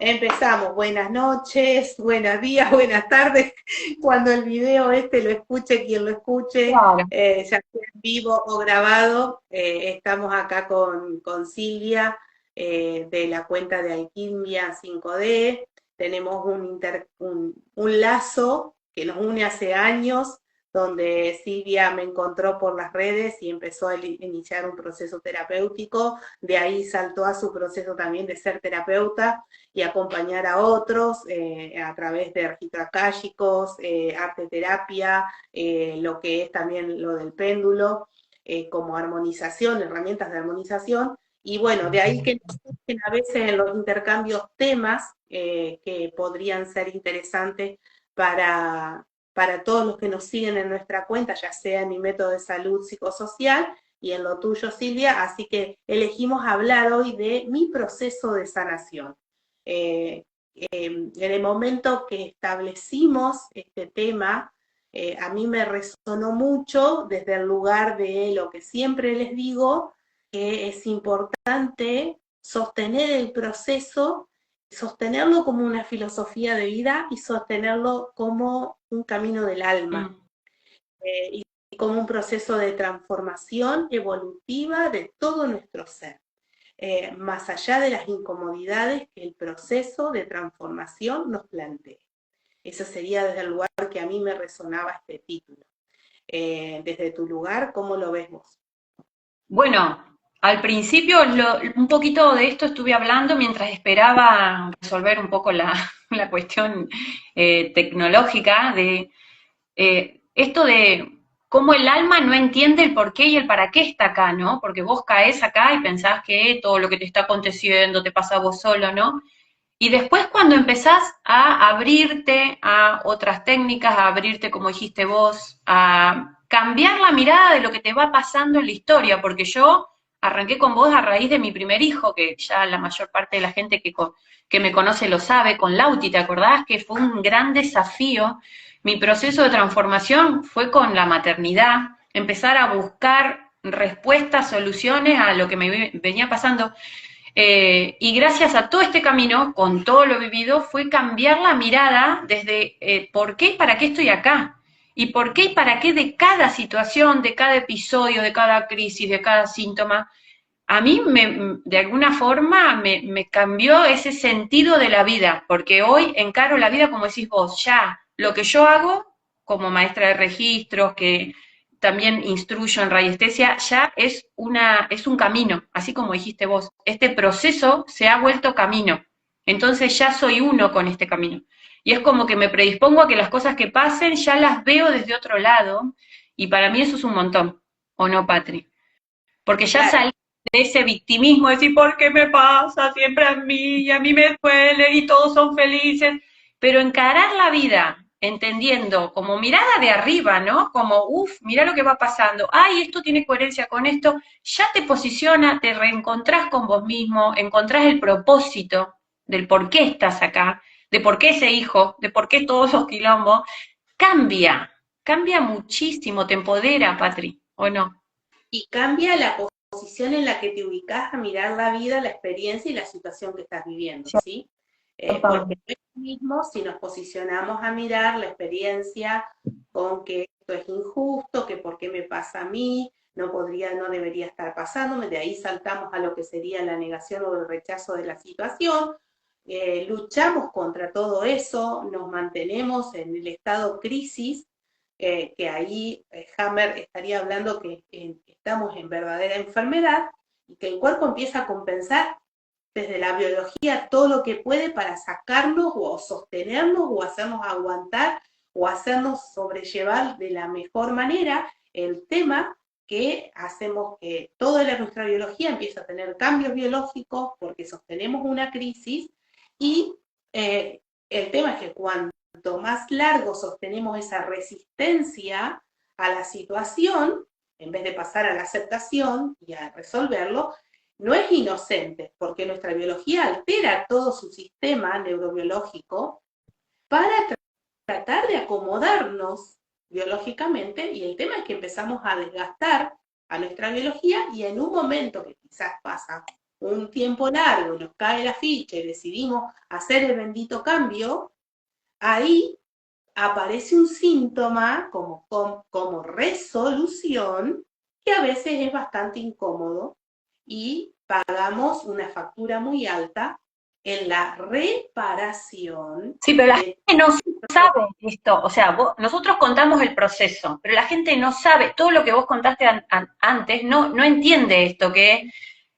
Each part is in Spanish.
Empezamos, buenas noches, buenos días, buenas tardes, cuando el video lo escuche, quien lo escuche, Claro. ya sea en vivo o grabado, estamos acá con Silvia de la cuenta de Alquimia 5D, tenemos un lazo que nos une hace años, donde Silvia me encontró por las redes y empezó a iniciar un proceso terapéutico, de ahí saltó a su proceso también de ser terapeuta, y acompañar a otros a través de registros akáshicos, arte terapia, lo que es también lo del péndulo, como armonización, herramientas de armonización. Y bueno, de ahí que nos surgen a veces en los intercambios temas que podrían ser interesantes para, para todos los que nos siguen en nuestra cuenta, ya sea en mi método de salud psicosocial y en lo tuyo, Silvia. Así que elegimos hablar hoy de mi proceso de sanación. Eh, en el momento que establecimos este tema, a mí me resonó mucho desde el lugar de lo que siempre les digo, que es importante sostener el proceso, sostenerlo como una filosofía de vida y sostenerlo como un camino del alma, Mm. y como un proceso de transformación evolutiva de todo nuestro ser, más allá de las incomodidades que el proceso de transformación nos plantea. Eso sería desde el lugar que a mí me resonaba este título. Desde tu lugar, ¿cómo lo ves vos? Bueno, al principio un poquito de esto estuve hablando mientras esperaba resolver un poco la cuestión tecnológica de esto de cómo el alma no entiende el por qué y el para qué está acá, ¿no? Porque vos caes acá y pensás que todo lo que te está aconteciendo te pasa a vos solo, ¿no? Y después cuando empezás a abrirte a otras técnicas, a abrirte, como dijiste vos, a cambiar la mirada de lo que te va pasando en la historia, porque yo arranqué con vos a raíz de mi primer hijo, que ya la mayor parte de la gente que me conoce lo sabe, con Lauti, ¿te acordás? Que fue un gran desafío. Mi proceso de transformación fue con la maternidad, empezar a buscar respuestas, soluciones a lo que me venía pasando. Y gracias a todo este camino, con todo lo vivido, fue cambiar la mirada desde por qué y para qué estoy acá. Y por qué y para qué de cada situación, de cada episodio, de cada crisis, de cada síntoma. A mí, de alguna forma, me cambió ese sentido de la vida, porque hoy encaro la vida como decís vos, ya lo que yo hago como maestra de registros, que también instruyo en radiestesia, ya es un camino, así como dijiste vos. Este proceso se ha vuelto camino. Entonces ya soy uno con este camino. Y es como que me predispongo a que las cosas que pasen ya las veo desde otro lado, y para mí eso es un montón, ¿o no, Patri? Porque ya Claro, salí de ese victimismo, de decir, ¿por qué me pasa siempre a mí? Y a mí me duele y todos son felices. Pero encarar la vida entendiendo como mirada de arriba, ¿no? Como, uff, mira lo que va pasando, ay, esto tiene coherencia con esto, ya te posiciona, te reencontrás con vos mismo, encontrás el propósito del por qué estás acá, de por qué ese hijo, de por qué todos esos quilombos, cambia muchísimo, te empodera, Patri, ¿o no? y cambia la posición en la que te ubicas a mirar la vida, la experiencia y la situación que estás viviendo, Sí, ¿sí? Porque no es lo mismo si nos posicionamos a mirar la experiencia con que esto es injusto, que por qué me pasa a mí, no podría, no debería estar pasándome, de ahí saltamos a lo que sería la negación o el rechazo de la situación, luchamos contra todo eso, nos mantenemos en el estado crisis, que ahí Hammer estaría hablando que estamos en verdadera enfermedad y que el cuerpo empieza a compensar desde la biología todo lo que puede para sacarnos o sostenernos o hacernos aguantar o hacernos sobrellevar de la mejor manera el tema, que hacemos que toda nuestra biología empieza a tener cambios biológicos porque sostenemos una crisis. Y el tema es que cuando más largo sostenemos esa resistencia a la situación, en vez de pasar a la aceptación y a resolverlo, no es inocente, porque nuestra biología altera todo su sistema neurobiológico para tratar de acomodarnos biológicamente, y el tema es que empezamos a desgastar a nuestra biología y en un momento que quizás pasa un tiempo largo, nos cae la ficha y decidimos hacer el bendito cambio, ahí aparece un síntoma como resolución que a veces es bastante incómodo y pagamos una factura muy alta en la reparación. Sí, pero la gente no sabe esto. O sea, nosotros contamos el proceso, pero la gente no sabe. Todo lo que vos contaste antes no entiende esto, que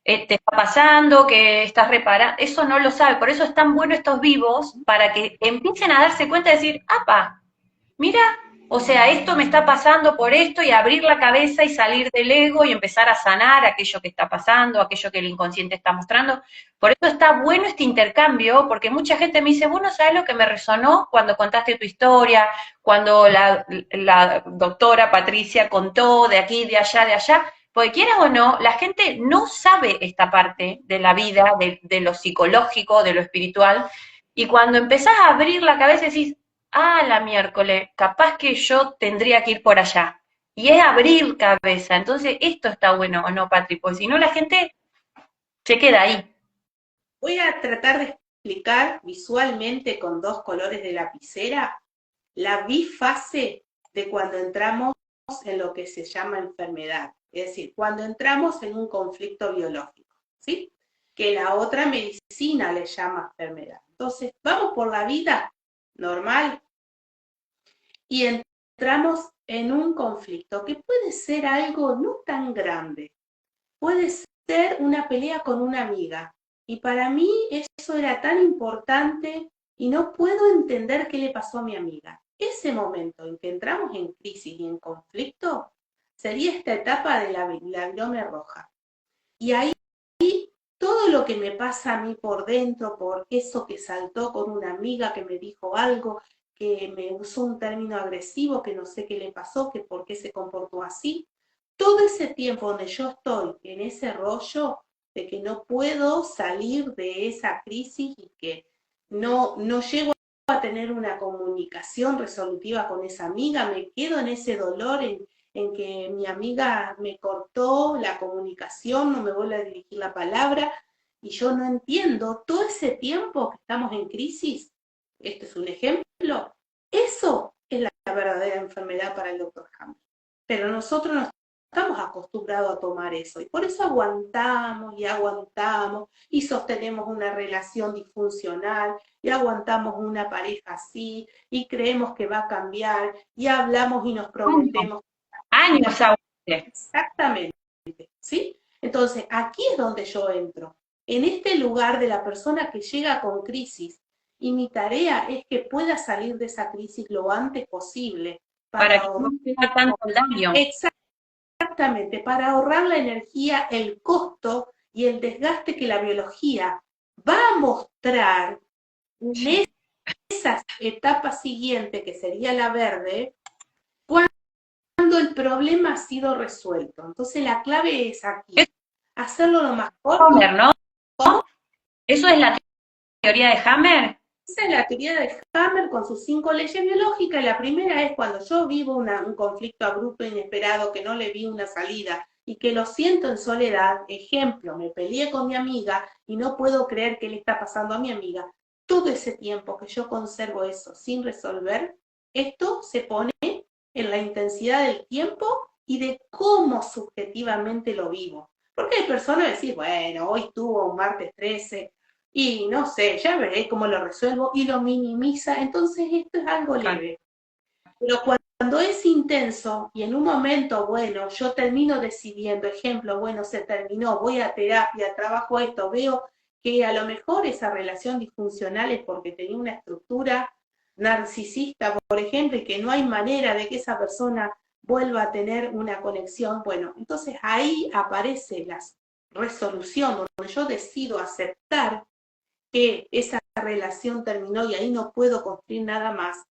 te está pasando, que estás reparando. Eso no lo sabe. Por eso es tan bueno estos vivos, para que empiecen a darse cuenta de decir, ¡apa! Mira, o sea, esto me está pasando por esto, y abrir la cabeza y salir del ego y empezar a sanar aquello que está pasando, aquello que el inconsciente está mostrando. Por eso está bueno este intercambio, porque mucha gente me dice, vos no sabés lo que me resonó cuando contaste tu historia, cuando la doctora Patricia contó de aquí, de allá, porque quieras o no, la gente no sabe esta parte de la vida, de lo psicológico, de lo espiritual, y cuando empezás a abrir la cabeza decís, ah, la miércoles, capaz que yo tendría que ir por allá. Y es abrir cabeza. Entonces, esto está bueno, ¿o no, Patri? Porque si no, la gente se queda ahí. Voy a tratar de explicar visualmente con dos colores de lapicera la bifase de cuando entramos en lo que se llama enfermedad, es decir, cuando entramos en un conflicto biológico, ¿sí? Que la otra medicina le llama enfermedad. Entonces, vamos por la vida normal y entramos en un conflicto que puede ser algo no tan grande, puede ser una pelea con una amiga. Y para mí eso era tan importante y no puedo entender qué le pasó a mi amiga. Ese momento en que entramos en crisis y en conflicto sería esta etapa de la virome roja. Y ahí todo lo que me pasa a mí por dentro, por eso que saltó con una amiga que me dijo algo, que me usó un término agresivo, que no sé qué le pasó, que por qué se comportó así, todo ese tiempo donde yo estoy en ese rollo de que no puedo salir de esa crisis y que no llego a tener una comunicación resolutiva con esa amiga, me quedo en ese dolor, en que mi amiga me cortó la comunicación, no me vuelve a dirigir la palabra, y yo no entiendo todo ese tiempo que estamos en crisis. Este es un ejemplo. Eso es la verdadera enfermedad para el doctor Hammer. Pero nosotros no estamos acostumbrados a tomar eso y por eso aguantamos y sostenemos una relación disfuncional y aguantamos una pareja así y creemos que va a cambiar y hablamos y nos prometemos. Años aguante. Exactamente, ¿sí? Entonces, aquí es donde yo entro, en este lugar de la persona que llega con crisis, y mi tarea es que pueda salir de esa crisis lo antes posible Para que no tenga tanto daño. Exactamente, para ahorrar la energía, el costo y el desgaste que la biología va a mostrar en esa etapa siguiente, que sería la verde, cuando el problema ha sido resuelto. Entonces la clave es aquí, hacerlo lo más corto. Hammer, ¿no? ¿Eso es la teoría de Hammer? Esa es la teoría de Hammer con sus 5 leyes biológicas. La primera es cuando yo vivo un conflicto abrupto, inesperado, que no le vi una salida y que lo siento en soledad. Ejemplo, me peleé con mi amiga y no puedo creer qué le está pasando a mi amiga. Todo ese tiempo que yo conservo eso sin resolver, esto se pone en la intensidad del tiempo y de cómo subjetivamente lo vivo. Porque hay personas que decís, bueno, hoy tuvo un martes 13, y no sé, ya veré cómo lo resuelvo, y lo minimiza, entonces esto es algo leve. Pero cuando es intenso y en un momento, bueno, yo termino decidiendo, ejemplo, bueno, se terminó, voy a terapia, trabajo esto, veo que a lo mejor esa relación disfuncional es porque tenía una estructura narcisista, por ejemplo, y que no hay manera de que esa persona vuelva a tener una conexión, bueno, entonces ahí aparece la resolución, donde yo decido aceptar que esa relación terminó y ahí no puedo construir nada más.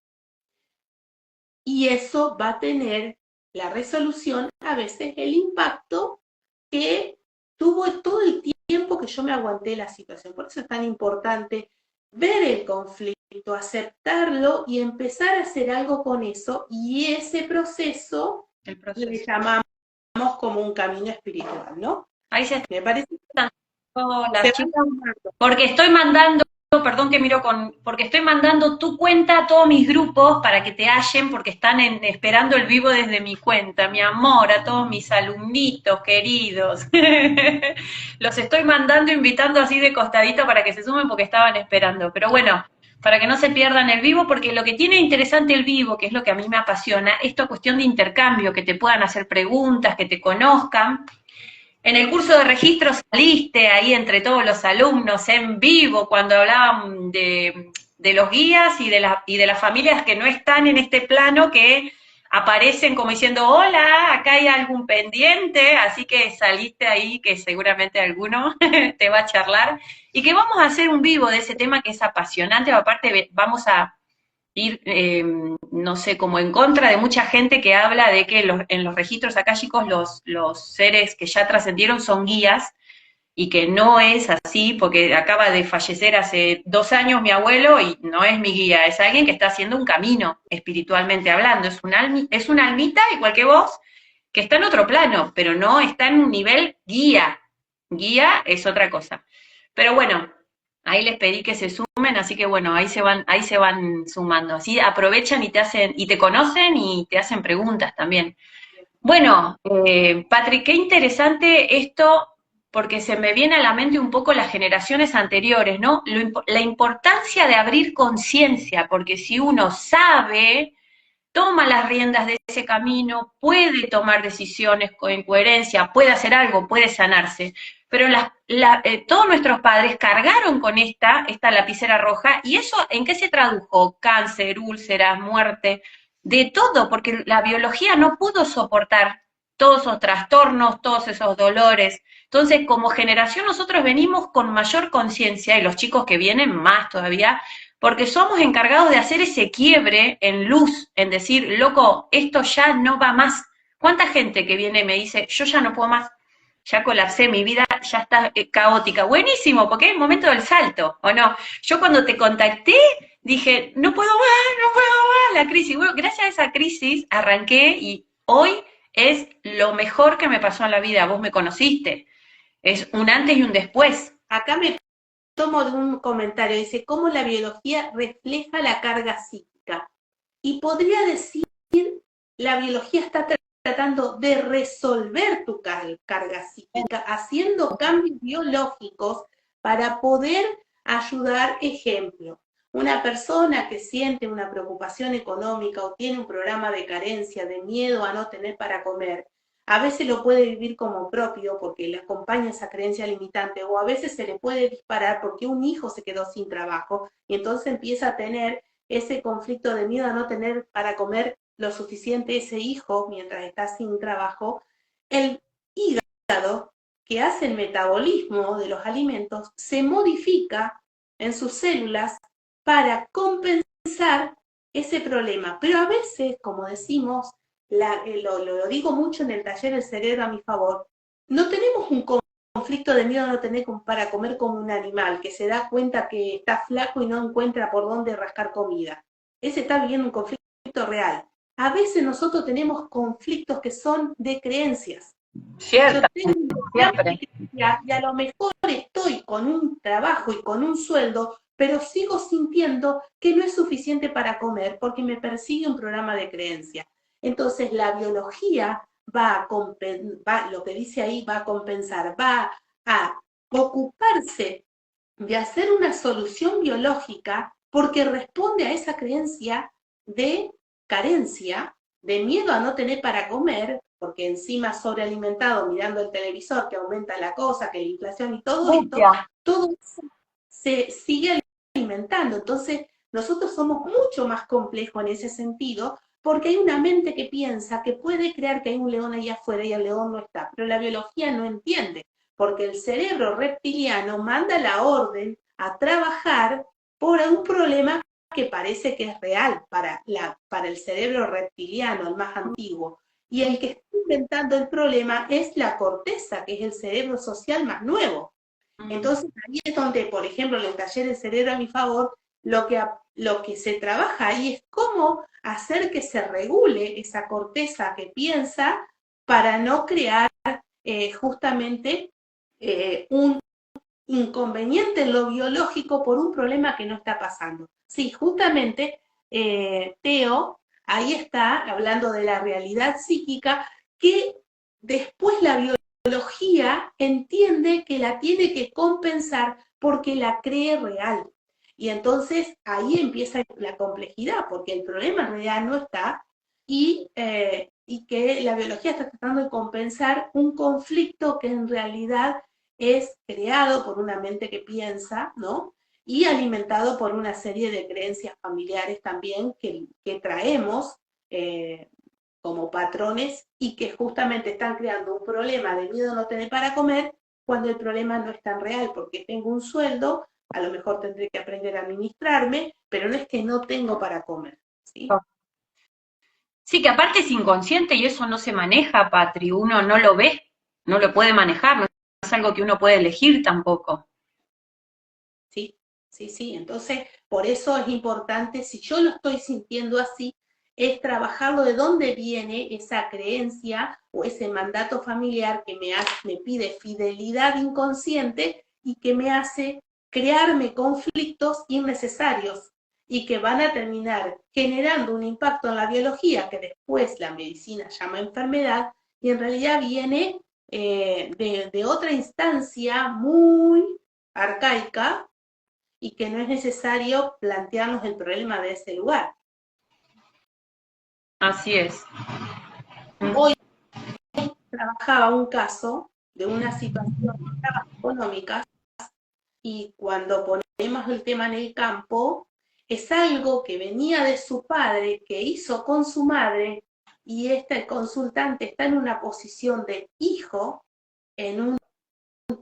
Y eso va a tener la resolución, a veces el impacto que tuvo todo el tiempo que yo me aguanté la situación. Por eso es tan importante ver el conflicto, aceptarlo y empezar a hacer algo con eso. Y ese proceso le llamamos como un camino espiritual, ¿no? Ahí se Me parece Hola, Se van chicos. sumando. Porque estoy mandando, perdón que miro con, porque estoy mandando tu cuenta a todos mis grupos para que te hallen, porque están esperando el vivo desde mi cuenta, mi amor, a todos mis alumnitos queridos. Los estoy mandando, invitando así de costadito para que se sumen porque estaban esperando. Pero bueno, para que no se pierdan el vivo, porque lo que tiene interesante el vivo, que es lo que a mí me apasiona, es esta cuestión de intercambio, que te puedan hacer preguntas, que te conozcan. En el curso de registro saliste ahí entre todos los alumnos en vivo cuando hablaban de los guías y de las familias que no están en este plano, que aparecen como diciendo, hola, acá hay algún pendiente, así que saliste ahí, que seguramente alguno te va a charlar, y que vamos a hacer un vivo de ese tema que es apasionante, aparte vamos a ir, no sé, como en contra de mucha gente que habla de que en los registros akáshicos los seres que ya trascendieron son guías y que no es así, porque acaba de fallecer hace 2 años mi abuelo y no es mi guía, es alguien que está haciendo un camino espiritualmente hablando, es una almita igual que vos, que está en otro plano, pero no está en un nivel guía. Guía es otra cosa. Pero bueno, ahí les pedí que se sumen, así que bueno, ahí se van sumando. Así aprovechan y te hacen, y te conocen y te hacen preguntas también. Bueno, Patrick, qué interesante esto, porque se me viene a la mente un poco las generaciones anteriores, ¿no? La importancia de abrir conciencia, porque si uno sabe, toma las riendas de ese camino, puede tomar decisiones en coherencia, puede hacer algo, puede sanarse. Pero todos nuestros padres cargaron con esta lapicera roja, y eso ¿en qué se tradujo? Cáncer, úlceras, muerte, de todo, porque la biología no pudo soportar todos esos trastornos, todos esos dolores. Entonces, como generación, nosotros venimos con mayor conciencia, y los chicos que vienen más todavía, porque somos encargados de hacer ese quiebre en luz, en decir, loco, esto ya no va más. ¿Cuánta gente que viene y me dice, yo ya no puedo más, ya colapsé, mi vida ya está caótica? Buenísimo, porque es el momento del salto, ¿o no? Yo cuando te contacté dije, no puedo más, no puedo más, la crisis. Bueno, gracias a esa crisis arranqué y hoy es lo mejor que me pasó en la vida. Vos me conociste, es un antes y un después. Acá me tomo de un comentario, dice, ¿cómo la biología refleja la carga psíquica? Y podría decir, la biología está tratando de resolver tu carga psíquica, haciendo cambios biológicos para poder ayudar. Ejemplo, una persona que siente una preocupación económica o tiene un programa de carencia, de miedo a no tener para comer, a veces lo puede vivir como propio porque le acompaña esa creencia limitante, o a veces se le puede disparar porque un hijo se quedó sin trabajo y entonces empieza a tener ese conflicto de miedo a no tener para comer lo suficiente ese hijo mientras está sin trabajo. El hígado, que hace el metabolismo de los alimentos, se modifica en sus células para compensar ese problema. Pero a veces, como decimos, lo digo mucho en el taller El Cerebro a mi favor, no tenemos un conflicto de miedo a no tener para comer como un animal que se da cuenta que está flaco y no encuentra por dónde rascar comida. Ese está viviendo un conflicto real. A veces nosotros tenemos conflictos que son de creencias. Yo Cierto, tengo un programa de siempre. creencias y a lo mejor estoy con un trabajo y con un sueldo, pero sigo sintiendo que no es suficiente para comer porque me persigue un programa de creencias. Entonces la biología lo que dice ahí, va a compensar, va a ocuparse de hacer una solución biológica porque responde a esa creencia de carencia, de miedo a no tener para comer, porque encima sobrealimentado mirando el televisor que aumenta la cosa, que la inflación y todo eso se sigue alimentando. Entonces, nosotros somos mucho más complejos en ese sentido, porque hay una mente que piensa que puede crear que hay un león ahí afuera y el león no está, pero la biología no entiende, porque el cerebro reptiliano manda la orden a trabajar por un problema que parece que es real para el cerebro reptiliano, el más antiguo. Y el que está inventando el problema es la corteza, que es el cerebro social más nuevo. Entonces ahí es donde, por ejemplo, en el taller El Cerebro a mi favor, lo que se trabaja ahí es cómo hacer que se regule esa corteza que piensa para no crear justamente un inconveniente en lo biológico por un problema que no está pasando. Sí, justamente Teo ahí está hablando de la realidad psíquica que después la biología entiende que la tiene que compensar porque la cree real. Y entonces ahí empieza la complejidad, porque el problema en realidad no está y que la biología está tratando de compensar un conflicto que en realidad es creado por una mente que piensa, ¿no? Y alimentado por una serie de creencias familiares también que traemos como patrones y que justamente están creando un problema de miedo a no tener para comer cuando el problema no es tan real, porque tengo un sueldo, a lo mejor tendré que aprender a administrarme, pero no es que no tengo para comer, ¿sí? Sí, que aparte es inconsciente y eso no se maneja, Patri, uno no lo ve, no lo puede manejar, no es algo que uno puede elegir tampoco. Sí, sí, sí. Entonces, por eso es importante, si yo lo estoy sintiendo así, es trabajarlo de dónde viene esa creencia o ese mandato familiar que me pide fidelidad inconsciente y que me hace crearme conflictos innecesarios y que van a terminar generando un impacto en la biología que después la medicina llama enfermedad y en realidad viene de otra instancia muy arcaica y que no es necesario plantearnos el problema de ese lugar. Así es. Hoy trabajaba un caso de una situación económica y cuando ponemos el tema en el campo, es algo que venía de su padre, que hizo con su madre, y este consultante está en una posición de hijo, en un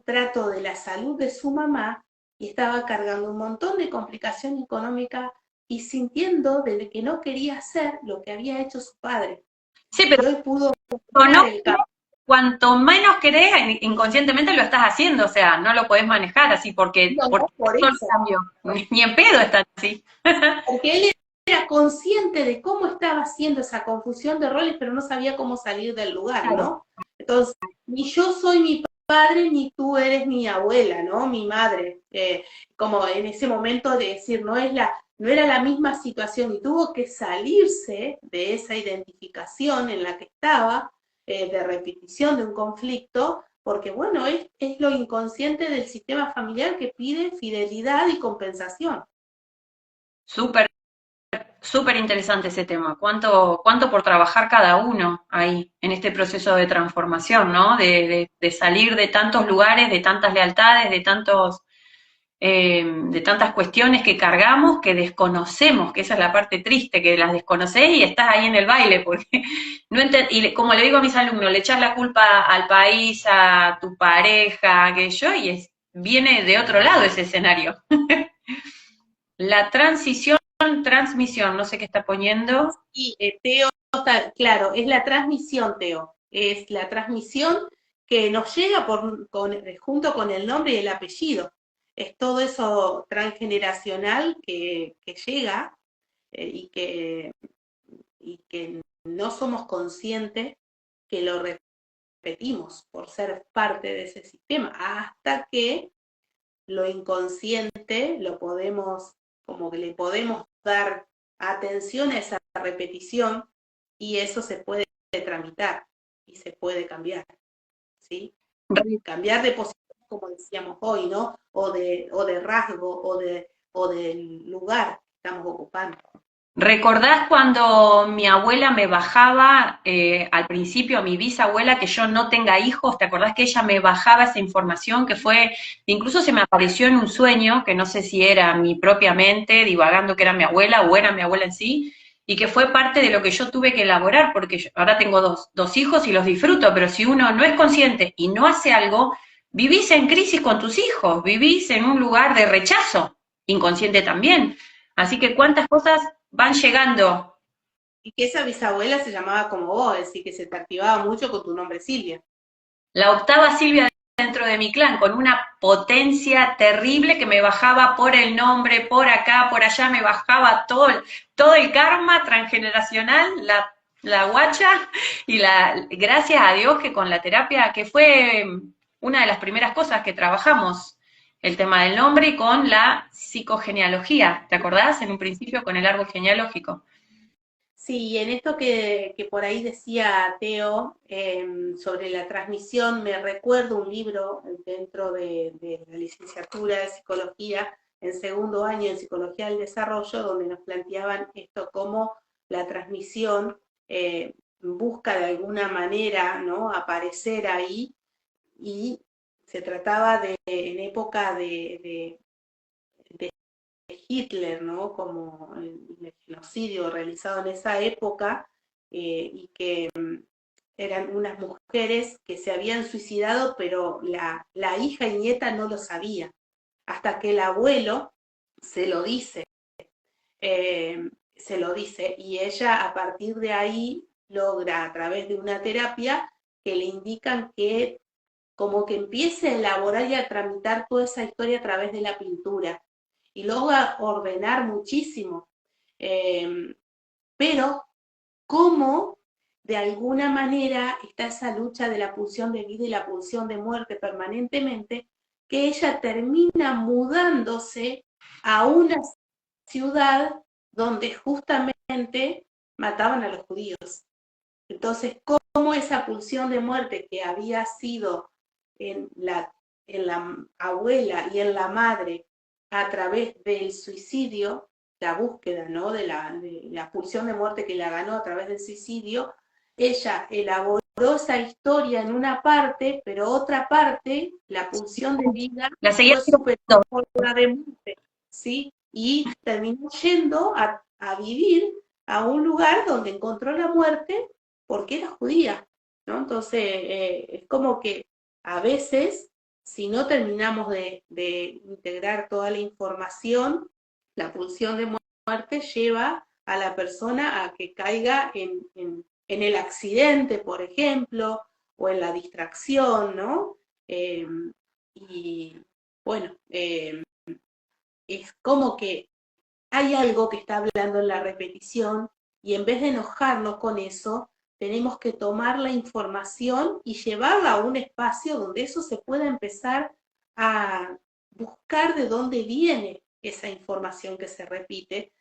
trato de la salud de su mamá, y estaba cargando un montón de complicación económica y sintiendo de que no quería hacer lo que había hecho su padre. Sí, Y pero hoy pudo no, cambiar el campo. cuanto menos querés, inconscientemente lo estás haciendo, o sea, no lo podés manejar así porque No, por solo eso, cambio, ni en pedo están así. porque él era consciente de cómo estaba haciendo esa confusión de roles, pero no sabía cómo salir del lugar, Claro. ¿no? Entonces, ni yo soy mi padre, ni tú eres mi abuela, ¿no? Mi madre. Como en ese momento de decir, no era la misma situación y tuvo que salirse de esa identificación en la que estaba, de repetición de un conflicto, porque bueno, es lo inconsciente del sistema familiar que pide fidelidad y compensación. Súper, súper interesante ese tema. ¿Cuánto por trabajar cada uno ahí, en este proceso de transformación, ¿no? De salir de tantos lugares, de tantas lealtades, de tantas cuestiones que cargamos, que desconocemos, que esa es la parte triste, que las desconoces y estás ahí en el baile, porque no y como le digo a mis alumnos, le echas la culpa al país, a tu pareja, que yo, viene de otro lado ese escenario. La transmisión, no sé qué está poniendo. Y Teo, claro, es la transmisión, Teo. Es la transmisión que nos llega junto con el nombre y el apellido. Es todo eso transgeneracional que llega y que no somos conscientes que lo repetimos por ser parte de ese sistema, hasta que lo inconsciente lo podemos, como que le podemos dar atención a esa repetición y eso se puede tramitar y se puede cambiar, ¿sí? Cambiar de posición, como decíamos hoy, ¿no? O de rasgo o del lugar que estamos ocupando. ¿Recordás cuando mi abuela me bajaba, al principio, mi bisabuela, que yo no tenga hijos? ¿Te acordás que ella me bajaba esa información que fue, incluso se me apareció en un sueño, que no sé si era mi propia mente divagando que era mi abuela o era mi abuela en sí, y que fue parte de lo que yo tuve que elaborar, porque ahora tengo dos hijos y los disfruto, pero si uno no es consciente y no hace algo, vivís en crisis con tus hijos, vivís en un lugar de rechazo, inconsciente también. Así que cuántas cosas van llegando. Y que esa bisabuela se llamaba como vos, es decir, que se te activaba mucho con tu nombre Silvia. La octava Silvia dentro de mi clan, con una potencia terrible que me bajaba por el nombre, por acá, por allá, me bajaba todo el karma transgeneracional, la guacha, gracias a Dios que con la terapia, que fue una de las primeras cosas que trabajamos, el tema del nombre y con la psicogenealogía, ¿te acordás? En un principio con el árbol genealógico. Sí, y en esto que por ahí decía Teo sobre la transmisión, me recuerdo un libro dentro de la licenciatura de psicología, en segundo año en psicología del desarrollo, donde nos planteaban esto como la transmisión busca de alguna manera, ¿no?, aparecer ahí, y se trataba de, en época de Hitler, ¿no?, como el genocidio realizado en esa época, y que eran unas mujeres que se habían suicidado, pero la hija y nieta no lo sabía, hasta que el abuelo se lo dice, y ella a partir de ahí logra a través de una terapia que le indican que como que empiece a elaborar y a tramitar toda esa historia a través de la pintura y logra ordenar muchísimo. Eh, pero cómo de alguna manera está esa lucha de la pulsión de vida y la pulsión de muerte permanentemente, que ella termina mudándose a una ciudad donde justamente mataban a los judíos. Entonces, cómo esa pulsión de muerte que había sido en la abuela y en la madre a través del suicidio, la búsqueda, ¿no?, de la pulsión de muerte que la ganó a través del suicidio, ella elaboró esa historia en una parte, pero otra parte, la pulsión de vida, La seguía fue haciendo. superada por la de muerte, ¿sí? Y terminó yendo a vivir a un lugar donde encontró la muerte porque era judía, ¿no? Entonces, es como que a veces, si no terminamos de integrar toda la información, la pulsión de muerte lleva a la persona a que caiga en el accidente, por ejemplo, o en la distracción, ¿no? Y bueno, es como que hay algo que está hablando en la repetición, y en vez de enojarnos con eso, tenemos que tomar la información y llevarla a un espacio donde eso se pueda empezar a buscar de dónde viene esa información que se repite,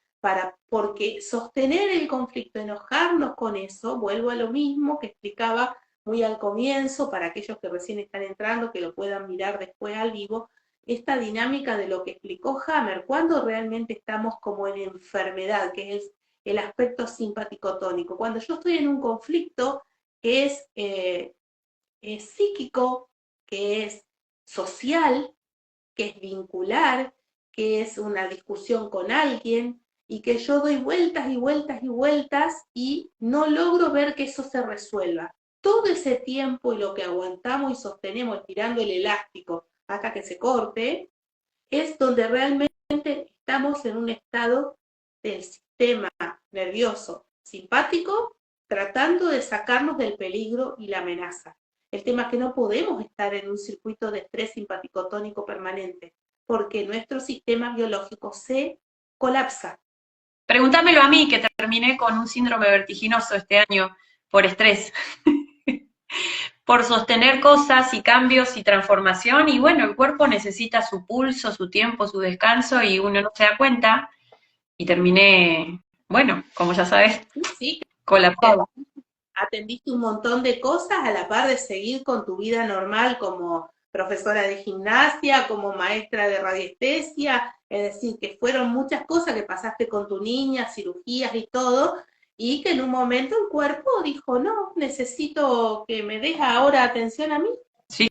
porque sostener el conflicto, enojarnos con eso, vuelvo a lo mismo que explicaba muy al comienzo, para aquellos que recién están entrando, que lo puedan mirar después al vivo, esta dinámica de lo que explicó Hammer, cuando realmente estamos como en enfermedad, que es el aspecto simpático-tónico. Cuando yo estoy en un conflicto que es psíquico, que es social, que es vincular, que es una discusión con alguien, y que yo doy vueltas y vueltas y vueltas y no logro ver que eso se resuelva. Todo ese tiempo y lo que aguantamos y sostenemos estirando el elástico hasta que se corte, es donde realmente estamos en un estado del sistema nervioso simpático tratando de sacarnos del peligro y la amenaza. El tema es que no podemos estar en un circuito de estrés simpático-tónico permanente, porque nuestro sistema biológico se colapsa. Pregúntamelo a mí, que terminé con un síndrome vertiginoso este año por estrés, por sostener cosas y cambios y transformación, y bueno, el cuerpo necesita su pulso, su tiempo, su descanso, y uno no se da cuenta, y terminé, bueno, como ya sabes, Sí, colapsado. atendiste un montón de cosas a la par de seguir con tu vida normal como profesora de gimnasia, como maestra de radiestesia, es decir, que fueron muchas cosas que pasaste con tu niña, cirugías y todo, y que en un momento el cuerpo dijo, no, necesito que me des ahora atención a mí. Sí.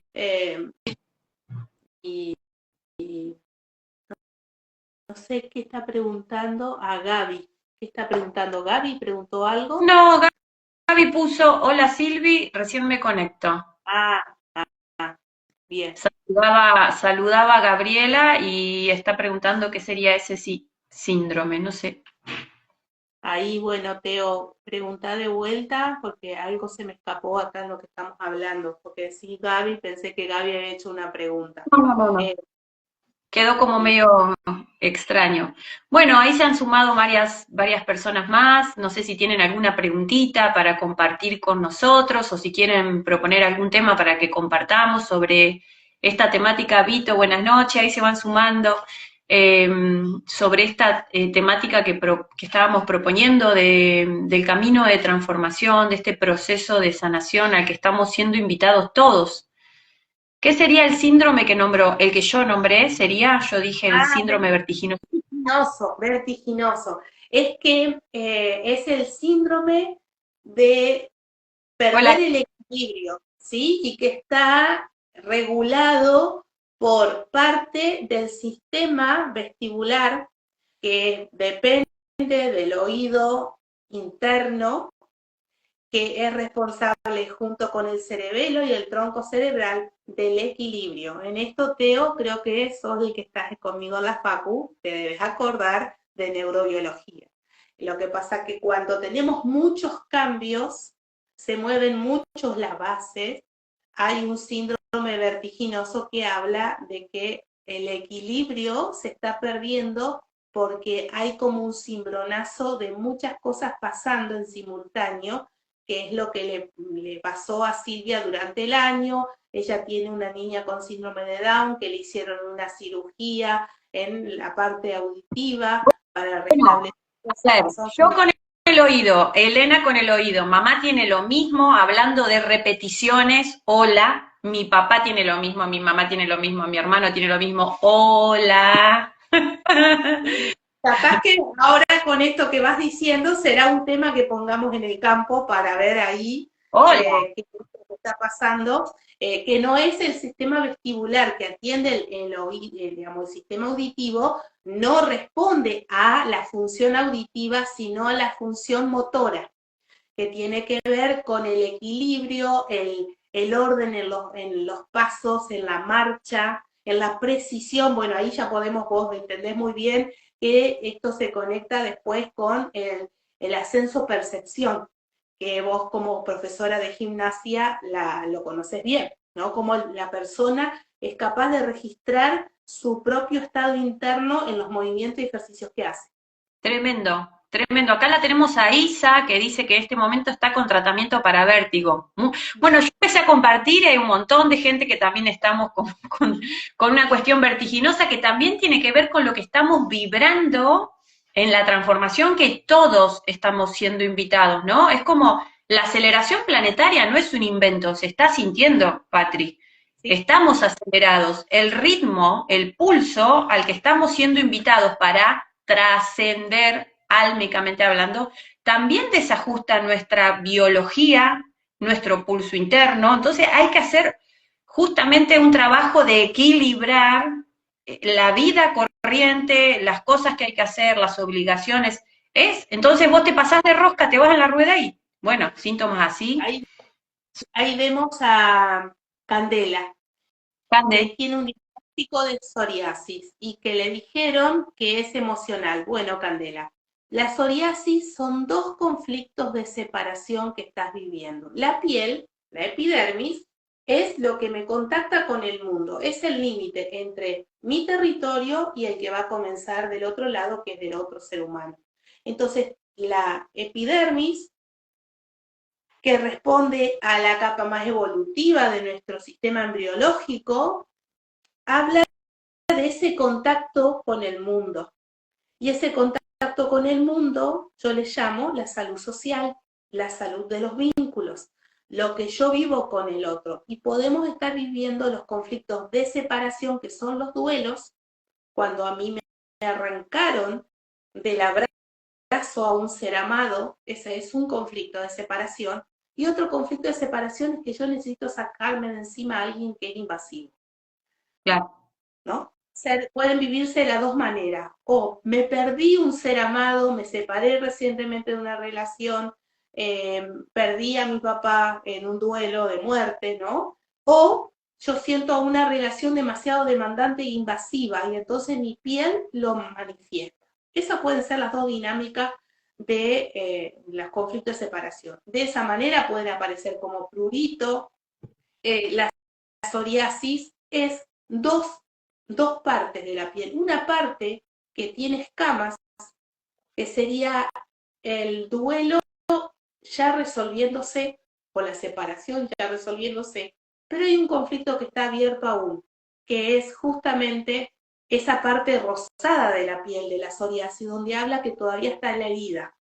Y no sé qué está preguntando a Gaby. ¿Qué está preguntando Gaby? ¿Preguntó algo? No, Gaby puso, hola Silvi, recién me conecto. Ah, bien. Saludaba a Gabriela y está preguntando qué sería ese síndrome, no sé. Ahí, bueno, Teo, pregunta de vuelta porque algo se me escapó acá en lo que estamos hablando. Porque sí, Gaby, pensé que Gaby había hecho una pregunta. No. Quedó como medio extraño. Bueno, ahí se han sumado varias personas más. No sé si tienen alguna preguntita para compartir con nosotros o si quieren proponer algún tema para que compartamos sobre esta temática. Vito, buenas noches, ahí se van sumando. eh, Sobre esta temática que estábamos proponiendo del camino de transformación, de este proceso de sanación al que estamos siendo invitados todos. ¿Qué sería el síndrome que nombró? El que yo nombré sería, yo dije, el Ah, síndrome vertiginoso. vertiginoso, vertiginoso. Es que es el síndrome de Hola. perder el equilibrio, ¿sí? Y que está regulado por parte del sistema vestibular que depende del oído interno, que es responsable junto con el cerebelo y el tronco cerebral del equilibrio. En esto, Teo, creo que sos el que estás conmigo en la facu, te debes acordar de neurobiología. Lo que pasa es que cuando tenemos muchos cambios, se mueven muchos las bases, hay un síndrome vertiginoso que habla de que el equilibrio se está perdiendo porque hay como un cimbronazo de muchas cosas pasando en simultáneo, que es lo que le pasó a Silvia durante el año. Ella tiene una niña con síndrome de Down que le hicieron una cirugía en la parte auditiva para Bueno, restablecer a ver, que son yo con el oído, Elena con el oído, mamá tiene lo mismo, hablando de repeticiones, hola, mi papá tiene lo mismo, mi mamá tiene lo mismo, mi hermano tiene lo mismo, hola. capaz que ahora con esto que vas diciendo será un tema que pongamos en el campo para ver ahí Hola. qué es lo que está pasando, que no es el sistema vestibular que atiende digamos, el sistema auditivo, no responde a la función auditiva, sino a la función motora, que tiene que ver con el equilibrio, el orden en los pasos, en la marcha, en la precisión. Bueno, ahí ya podemos, vos entendés muy bien que esto se conecta después con el ascenso-percepción, que vos como profesora de gimnasia lo conoces bien, ¿no? Como la persona es capaz de registrar su propio estado interno en los movimientos y ejercicios que hace. Tremendo, tremendo. Acá la tenemos a Isa, que dice que en este momento está con tratamiento para vértigo. Bueno, yo empecé a compartir, hay un montón de gente que también estamos con una cuestión vertiginosa que también tiene que ver con lo que estamos vibrando en la transformación que todos estamos siendo invitados, ¿no? Es como la aceleración planetaria no es un invento, se está sintiendo, Patri. ¿Sí? Estamos acelerados. El ritmo, el pulso al que estamos siendo invitados para trascender álmicamente hablando, también desajusta nuestra biología, nuestro pulso interno. Entonces hay que hacer justamente un trabajo de equilibrar la vida corriente, las cosas que hay que hacer, las obligaciones. Entonces vos te pasás de rosca, te vas en la rueda y, bueno, síntomas así. Ahí, ahí vemos a Candela, que Cande, tiene un diagnóstico de psoriasis y que le dijeron que es emocional. Bueno, Candela, la psoriasis son dos conflictos de separación que estás viviendo. La piel, la epidermis, es lo que me contacta con el mundo, es el límite entre mi territorio y el que va a comenzar del otro lado, que es del otro ser humano. Entonces, la epidermis, que responde a la capa más evolutiva de nuestro sistema embriológico, habla de ese contacto con el mundo. Y ese contacto con el mundo yo le llamo la salud social, la salud de los vínculos, lo que yo vivo con el otro. Y podemos estar viviendo los conflictos de separación, que son los duelos, cuando a mí me arrancaron del abrazo a un ser amado, ese es un conflicto de separación. Y otro conflicto de separación es que yo necesito sacarme de encima a alguien que es invasivo. claro. ¿No? Pueden vivirse de las dos maneras. O me perdí un ser amado, me separé recientemente de una relación, perdí a mi papá en un duelo de muerte, ¿no? O yo siento una relación demasiado demandante e invasiva y entonces mi piel lo manifiesta. Esas pueden ser las dos dinámicas de los conflictos de separación. De esa manera pueden aparecer como prurito. La psoriasis es dos partes de la piel. Una parte que tiene escamas, que sería el duelo ya resolviéndose, o la separación ya resolviéndose, pero hay un conflicto que está abierto aún, que es justamente esa parte rosada de la piel de la psoriasis, donde habla que todavía está en la herida.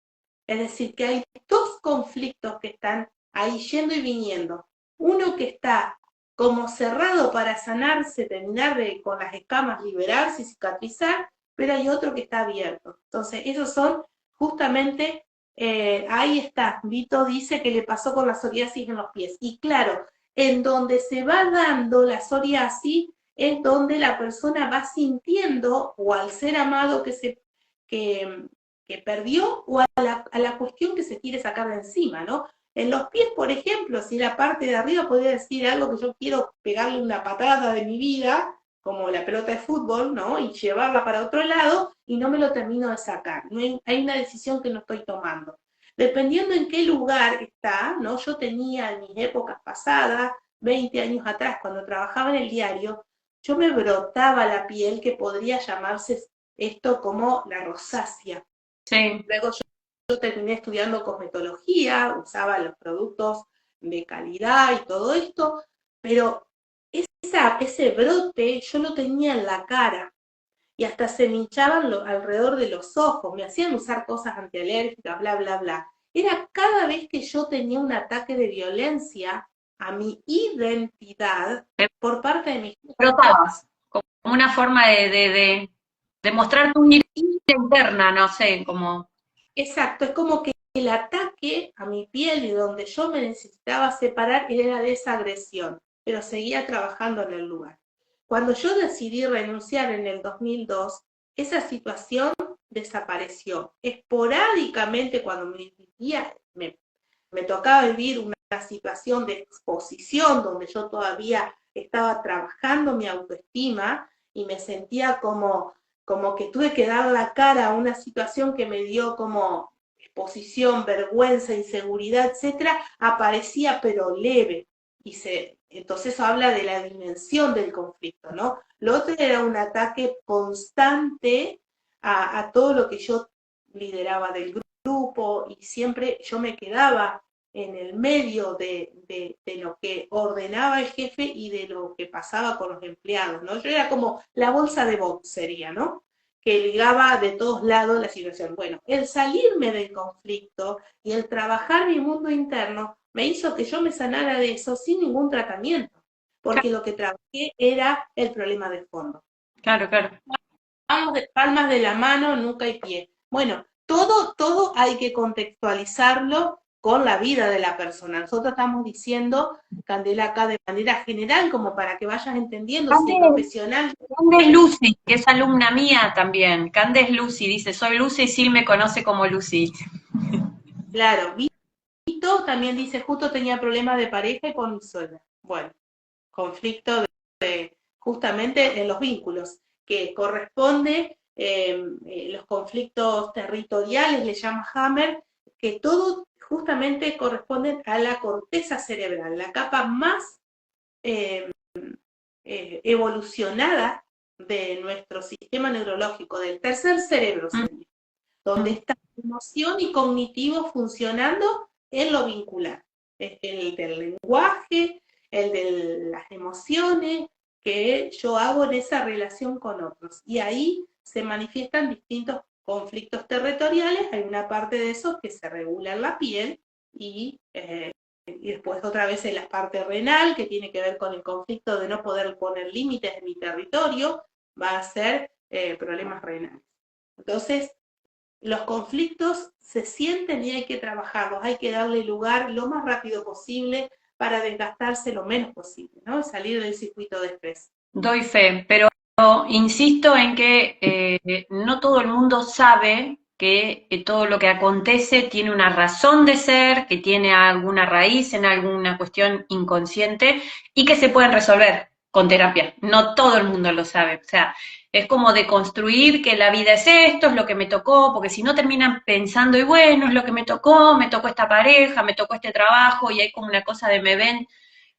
Es decir, que hay dos conflictos que están ahí yendo y viniendo. Uno que está como cerrado para sanarse, terminar con las escamas, liberarse y cicatrizar, pero hay otro que está abierto. Entonces, esos son justamente, ahí está, Vito dice que le pasó con la psoriasis en los pies. Y claro, en donde se va dando la psoriasis es donde la persona va sintiendo, o al ser amado que, que perdió, o a la cuestión que se quiere sacar de encima, ¿no? En los pies, por ejemplo, si la parte de arriba podría decir algo que yo quiero pegarle una patada de mi vida, como la pelota de fútbol, ¿no? Y llevarla para otro lado y no me lo termino de sacar. No hay una decisión que no estoy tomando. Dependiendo en qué lugar está, ¿no? Yo tenía en mis épocas pasadas, 20 años atrás, cuando trabajaba en el diario, yo me brotaba la piel que podría llamarse esto como la rosácea. Sí. Luego yo terminé estudiando cosmetología, usaba los productos de calidad y todo esto, pero ese brote yo lo tenía en la cara y hasta se me hinchaban alrededor de los ojos, me hacían usar cosas antialérgicas, bla, bla, bla. Era cada vez que yo tenía un ataque de violencia a mi identidad por parte de mis Brotabas, como una forma de mostrar tu ira interna, no sé, como... Exacto, es como que el ataque a mi piel y donde yo me necesitaba separar era de esa agresión, pero seguía trabajando en el lugar. Cuando yo decidí renunciar en el 2002, esa situación desapareció. Esporádicamente, cuando me tocaba vivir una situación de exposición donde yo todavía estaba trabajando mi autoestima y me sentía como que tuve que dar la cara a una situación que me dio como exposición, vergüenza, inseguridad, etcétera, aparecía pero leve. Entonces eso habla de la dimensión del conflicto, ¿no? Lo otro era un ataque constante a todo lo que yo lideraba del grupo y siempre yo me quedaba en el medio de lo que ordenaba el jefe y de lo que pasaba con los empleados, ¿no? Yo era como la bolsa de box, sería, ¿no? Que ligaba de todos lados la situación. Bueno, el salirme del conflicto y el trabajar mi mundo interno me hizo que yo me sanara de eso sin ningún tratamiento, porque lo que trabajé era el problema de fondo. Claro, claro. Palmas de la mano, nuca y pie. Bueno, todo hay que contextualizarlo con la vida de la persona. Nosotros estamos diciendo, Candela, acá de manera general, como para que vayas entendiendo si el profesional... Candes Lucy, que es alumna mía también. Candes Lucy dice, soy Lucy y Sil me conoce como Lucy. Claro, Vito también dice, justo tenía problemas de pareja y con mi suegra. Bueno, conflicto justamente en los vínculos, que corresponde, los conflictos territoriales, le llama Hammer, que todo justamente corresponde a la corteza cerebral, la capa más evolucionada de nuestro sistema neurológico, del tercer cerebro, donde está emoción y cognitivo funcionando en lo vincular. El del lenguaje, el de las emociones que yo hago en esa relación con otros. Y ahí se manifiestan distintos conflictos territoriales. Hay una parte de eso que se regula en la piel y después otra vez en la parte renal, que tiene que ver con el conflicto de no poder poner límites en mi territorio, va a ser problemas renales. Entonces, los conflictos se sienten y hay que trabajarlos, hay que darle lugar lo más rápido posible para desgastarse lo menos posible, ¿no? Y salir del circuito de estrés. Doy fe, pero insisto en que no todo el mundo sabe que todo lo que acontece tiene una razón de ser, que tiene alguna raíz en alguna cuestión inconsciente y que se pueden resolver con terapia. No todo el mundo lo sabe. O sea, es como de construir que la vida es esto, es lo que me tocó, porque si no terminan pensando, y bueno, es lo que me tocó esta pareja, me tocó este trabajo, y hay como una cosa de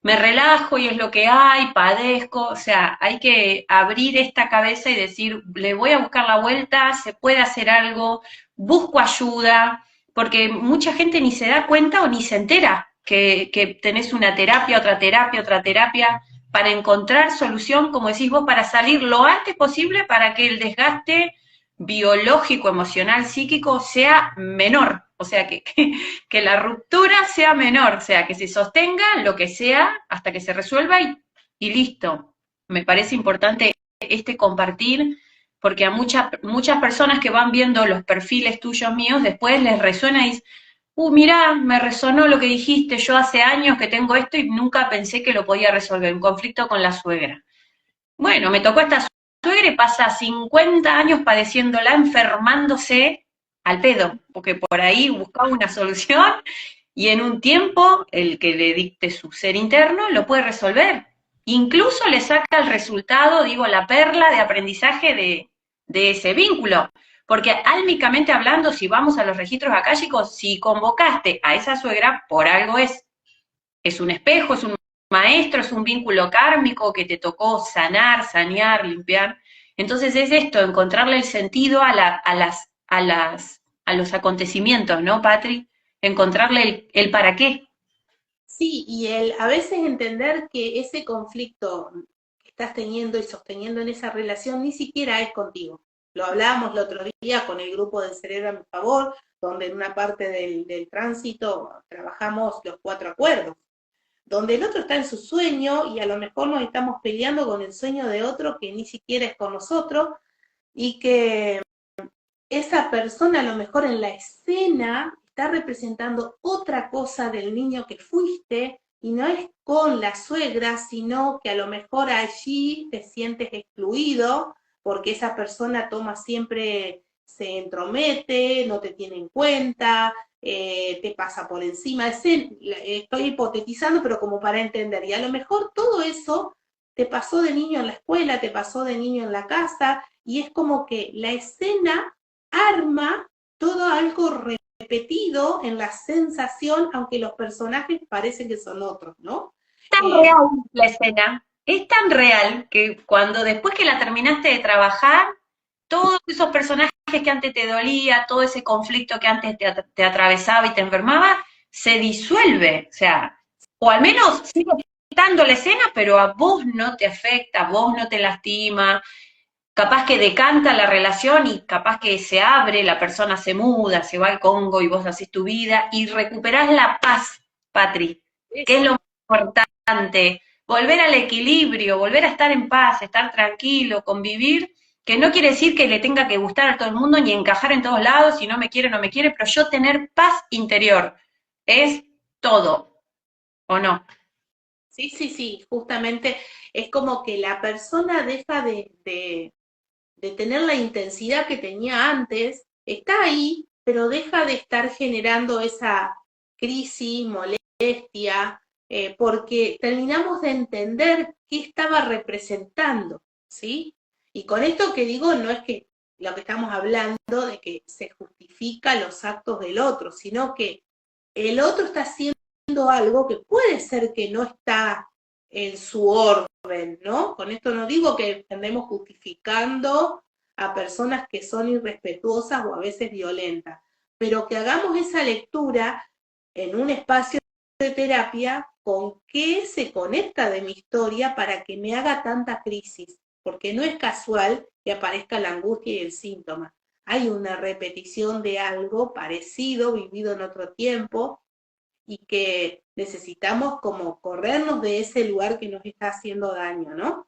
me relajo y es lo que hay, padezco, o sea, hay que abrir esta cabeza y decir, le voy a buscar la vuelta, se puede hacer algo, busco ayuda, porque mucha gente ni se da cuenta o ni se entera que tenés una terapia, otra terapia, otra terapia, para encontrar solución, como decís vos, para salir lo antes posible para que el desgaste biológico, emocional, psíquico sea menor, o sea, que la ruptura sea menor, o sea, que se sostenga lo que sea hasta que se resuelva y listo. Me parece importante este compartir, porque a muchas personas que van viendo los perfiles tuyos míos, después les resuena y dicen, mirá, me resonó lo que dijiste, yo hace años que tengo esto y nunca pensé que lo podía resolver, un conflicto con la suegra. Bueno, me tocó esta suegra y pasa 50 años padeciéndola, enfermándose al pedo, porque por ahí buscaba una solución y en un tiempo el que le dicte su ser interno lo puede resolver. Incluso le saca el resultado, digo, la perla de aprendizaje de ese vínculo. Porque álmicamente hablando, si vamos a los registros akáshicos, si convocaste a esa suegra, por algo es un espejo, es un maestro, es un vínculo kármico que te tocó sanar, sanear, limpiar. Entonces es esto, encontrarle el sentido a los acontecimientos, ¿no, Patri? Encontrarle el para qué. Sí, y a veces entender que ese conflicto que estás teniendo y sosteniendo en esa relación ni siquiera es contigo. Lo hablábamos el otro día con el grupo del Cerebro a mi favor, donde en una parte del tránsito trabajamos los 4 acuerdos, donde el otro está en su sueño y a lo mejor nos estamos peleando con el sueño de otro que ni siquiera es con nosotros y que esa persona a lo mejor en la escena está representando otra cosa del niño que fuiste y no es con la suegra, sino que a lo mejor allí te sientes excluido porque esa persona toma siempre, se entromete, no te tiene en cuenta, te pasa por encima. Estoy hipotetizando, pero como para entender. Y a lo mejor todo eso te pasó de niño en la escuela, te pasó de niño en la casa, y es como que la escena arma todo algo repetido en la sensación, aunque los personajes parecen que son otros, ¿no? Tan real la escena, es tan real que cuando después que la terminaste de trabajar, todos esos personajes que antes te dolía, todo ese conflicto que antes te atravesaba y te enfermaba, se disuelve, o sea, o al menos sigue estando la escena, pero a vos no te afecta, a vos no te lastima, capaz que decanta la relación y capaz que se abre, la persona se muda, se va al Congo y vos haces tu vida y recuperás la paz, Patri, que es lo más importante, volver al equilibrio, volver a estar en paz, estar tranquilo, convivir, que no quiere decir que le tenga que gustar a todo el mundo ni encajar en todos lados, si no me quiere, no me quiere, pero yo tener paz interior es todo, ¿o no? Sí, sí, sí, justamente es como que la persona deja de tener la intensidad que tenía antes, está ahí, pero deja de estar generando esa crisis, molestia, porque terminamos de entender qué estaba representando, ¿sí? Y con esto que digo, no es que lo que estamos hablando de que se justifica los actos del otro, sino que el otro está haciendo algo que puede ser que no está en su orden, ¿no? Con esto no digo que andemos justificando a personas que son irrespetuosas o a veces violentas, pero que hagamos esa lectura en un espacio de terapia con qué se conecta de mi historia para que me haga tanta crisis, porque no es casual que aparezca la angustia y el síntoma. Hay una repetición de algo parecido, vivido en otro tiempo, y que necesitamos como corrernos de ese lugar que nos está haciendo daño, ¿no?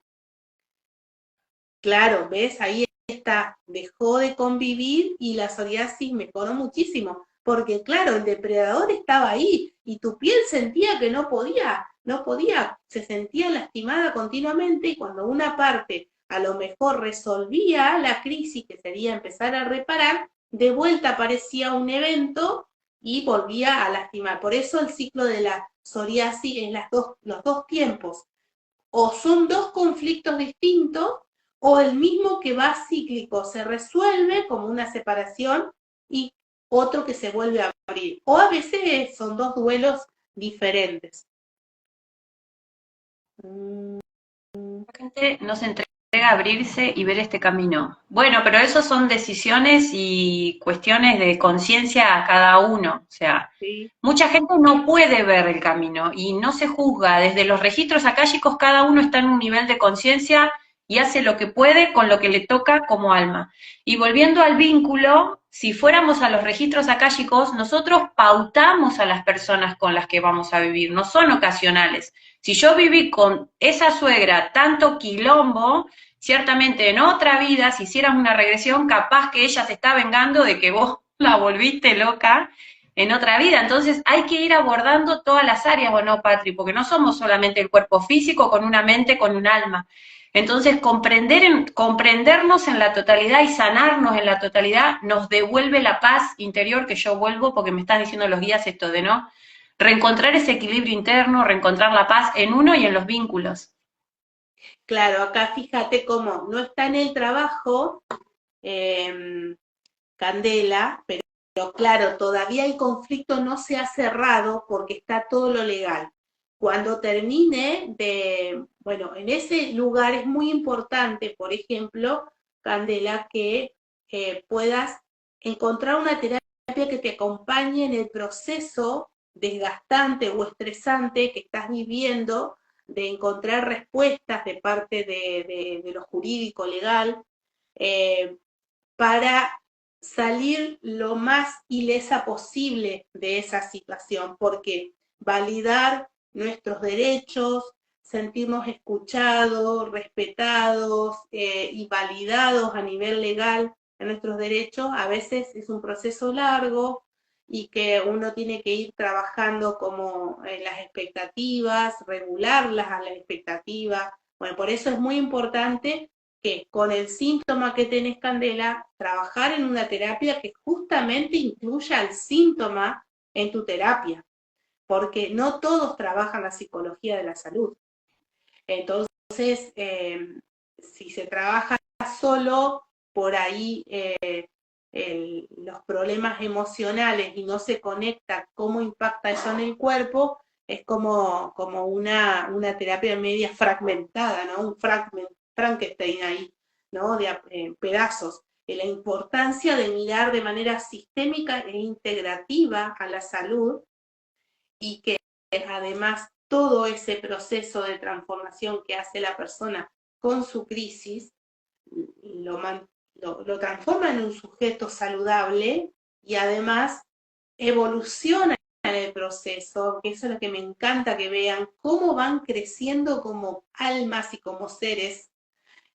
Claro, ¿ves? Ahí está, dejó de convivir y la psoriasis mejoró muchísimo, porque claro, el depredador estaba ahí y tu piel sentía que no podía, se sentía lastimada continuamente y cuando una parte a lo mejor resolvía la crisis, que sería empezar a reparar, de vuelta aparecía un evento y volvía a lastimar. Por eso el ciclo de la psoriasis en los dos tiempos, o son dos conflictos distintos, o el mismo que va cíclico, se resuelve como una separación y otro que se vuelve a abrir. O a veces son dos duelos diferentes. La gente no se entrega abrirse y ver este camino. Bueno, pero eso son decisiones y cuestiones de conciencia a cada uno. O sea, ¿sí? mucha gente no puede ver el camino y no se juzga. Desde los registros akáshicos cada uno está en un nivel de conciencia y hace lo que puede con lo que le toca como alma. Y volviendo al vínculo, si fuéramos a los registros akáshicos, nosotros pautamos a las personas con las que vamos a vivir, no son ocasionales. Si yo viví con esa suegra tanto quilombo, ciertamente en otra vida, si hicieras una regresión, capaz que ella se está vengando de que vos la volviste loca en otra vida. Entonces hay que ir abordando todas las áreas, ¿o no, Patri? Porque no somos solamente el cuerpo físico con una mente, con un alma. Entonces comprendernos en la totalidad y sanarnos en la totalidad nos devuelve la paz interior, que yo vuelvo porque me están diciendo los guías esto de no reencontrar ese equilibrio interno, reencontrar la paz en uno y en los vínculos. Claro, acá fíjate cómo no está en el trabajo, Candela, pero claro, todavía el conflicto no se ha cerrado porque está todo lo legal. Cuando termine bueno, en ese lugar es muy importante, por ejemplo, Candela, que puedas encontrar una terapia que te acompañe en el proceso desgastante o estresante que estás viviendo, de encontrar respuestas de parte de lo jurídico legal, eh, para salir lo más ilesa posible de esa situación, porque validar nuestros derechos, sentirnos escuchados, respetados y validados a nivel legal en nuestros derechos, a veces es un proceso largo y que uno tiene que ir trabajando como en las expectativas, regularlas a las expectativas. Bueno, por eso es muy importante que con el síntoma que tenés, Candela, trabajar en una terapia que justamente incluya el síntoma en tu terapia, porque no todos trabajan la psicología de la salud. Entonces, si se trabaja solo, por ahí los problemas emocionales y no se conecta cómo impacta eso en el cuerpo, es como una terapia media fragmentada, ¿no? Un Frankenstein ahí, ¿no? De pedazos. La importancia de mirar de manera sistémica e integrativa a la salud y que además todo ese proceso de transformación que hace la persona con su crisis lo, lo transforma en un sujeto saludable y además evoluciona en el proceso, que eso es lo que me encanta que vean, cómo van creciendo como almas y como seres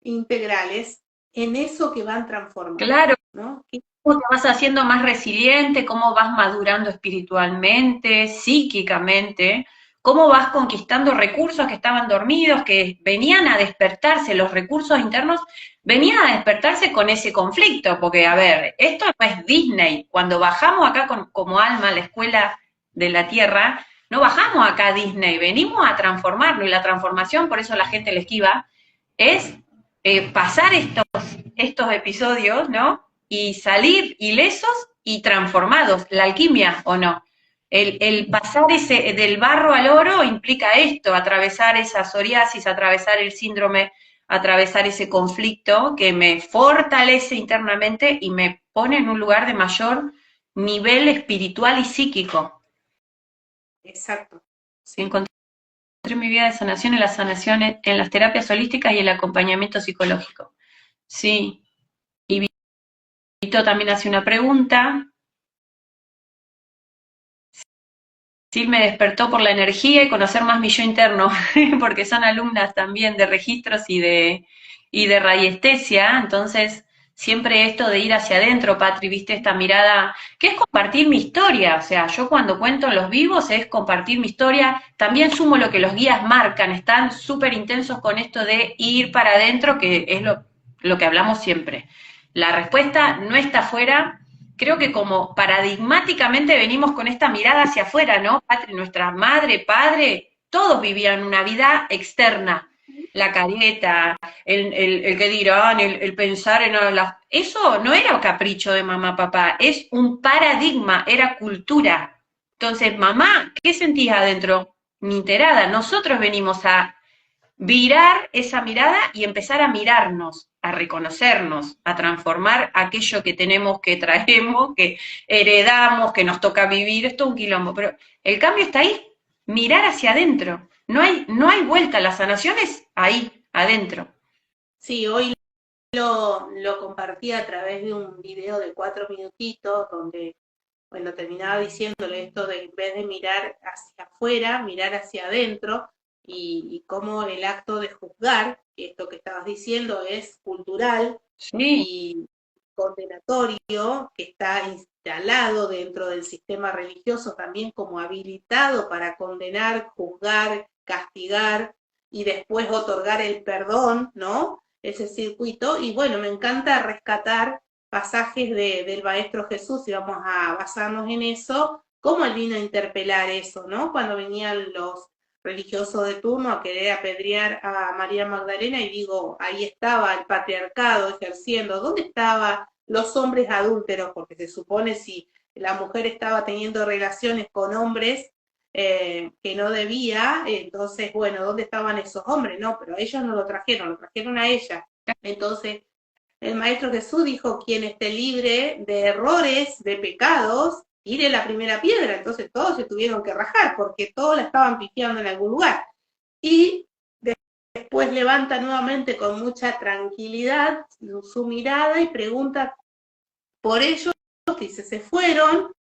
integrales en eso que van transformando, Claro, ¿no? cómo te vas haciendo más resiliente, cómo vas madurando espiritualmente, psíquicamente, cómo vas conquistando recursos que estaban dormidos, que venían a despertarse, los recursos internos venían a despertarse con ese conflicto, porque a ver, esto no es Disney, cuando bajamos acá como alma a la escuela de la tierra, no bajamos acá a Disney, venimos a transformarlo y la transformación, por eso la gente le esquiva, es pasar estos episodios, ¿no? Y salir ilesos y transformados, la alquimia o no. El pasar del barro al oro implica esto, atravesar esa psoriasis, atravesar el síndrome, atravesar ese conflicto que me fortalece internamente y me pone en un lugar de mayor nivel espiritual y psíquico. Exacto, sí. Encontré mi vida de sanación en las sanaciones, en las terapias holísticas y el acompañamiento psicológico. Sí, y Vito también hace una pregunta. Sí, me despertó por la energía y conocer más mi yo interno, porque son alumnas también de registros y de radiestesia, entonces siempre esto de ir hacia adentro, Patri, viste esta mirada, que es compartir mi historia, o sea, yo cuando cuento en los vivos es compartir mi historia, también sumo lo que los guías marcan, están súper intensos con esto de ir para adentro, que es lo que hablamos siempre. La respuesta no está afuera. Creo que como paradigmáticamente venimos con esta mirada hacia afuera, ¿no? Nuestra madre, padre, todos vivían una vida externa. La careta, el que dirán, el pensar en las... Eso no era capricho de mamá, papá, es un paradigma, era cultura. Entonces, mamá, ¿qué sentís adentro? Ni enterada. Nosotros venimos a virar esa mirada y empezar a mirarnos, a reconocernos, a transformar aquello que tenemos, que traemos, que heredamos, que nos toca vivir, esto es un quilombo, pero el cambio está ahí, mirar hacia adentro, no hay vuelta, la sanación es ahí, adentro. Sí, hoy lo compartí a través de un video de 4 minutitos donde, bueno, terminaba diciéndole esto de en vez de mirar hacia afuera, mirar hacia adentro y cómo el acto de juzgar, que esto que estabas diciendo es cultural Sí, y condenatorio, que está instalado dentro del sistema religioso también como habilitado para condenar, juzgar, castigar y después otorgar el perdón, ¿no? Ese circuito. Y bueno, me encanta rescatar pasajes del Maestro Jesús y vamos a basarnos en eso, cómo él vino a interpelar eso, ¿no? Cuando venían los religiosos de turno a querer apedrear a María Magdalena y digo, ahí estaba el patriarcado ejerciendo, ¿dónde estaban los hombres adúlteros? Porque se supone si la mujer estaba teniendo relaciones con hombres que no debía, entonces, bueno, ¿dónde estaban esos hombres? No, pero ellos no lo trajeron a ella. Entonces, el Maestro Jesús dijo, quien esté libre de errores, de pecados, tire la primera piedra. Entonces todos se tuvieron que rajar porque todos la estaban pifiando en algún lugar. Y después levanta nuevamente con mucha tranquilidad su mirada y pregunta por ellos, dice, se fueron.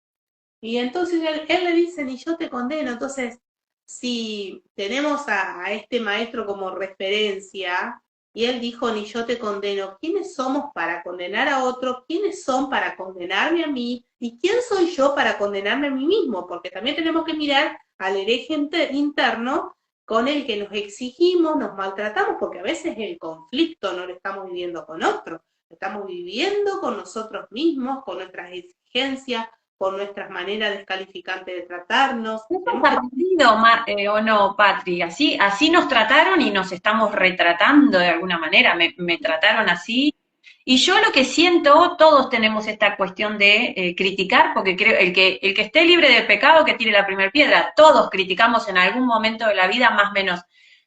Y entonces él le dice, ni yo te condeno. Entonces, si tenemos a este maestro como referencia, y él dijo, ni yo te condeno, ¿quiénes somos para condenar a otro? ¿Quiénes son para condenarme a mí? ¿Y quién soy yo para condenarme a mí mismo? Porque también tenemos que mirar al hereje interno con el que nos exigimos, nos maltratamos, porque a veces el conflicto no lo estamos viviendo con otro, lo estamos viviendo con nosotros mismos, con nuestras exigencias, por nuestras maneras descalificantes de tratarnos. ¿eso Tenemos está que... aprendido, o no, Patri? Así nos trataron y nos estamos retratando de alguna manera. Me trataron así. Y yo lo que siento, todos tenemos esta cuestión de criticar, porque creo el que esté libre de pecado que tire la primera piedra. Todos criticamos en algún momento de la vida, más o menos.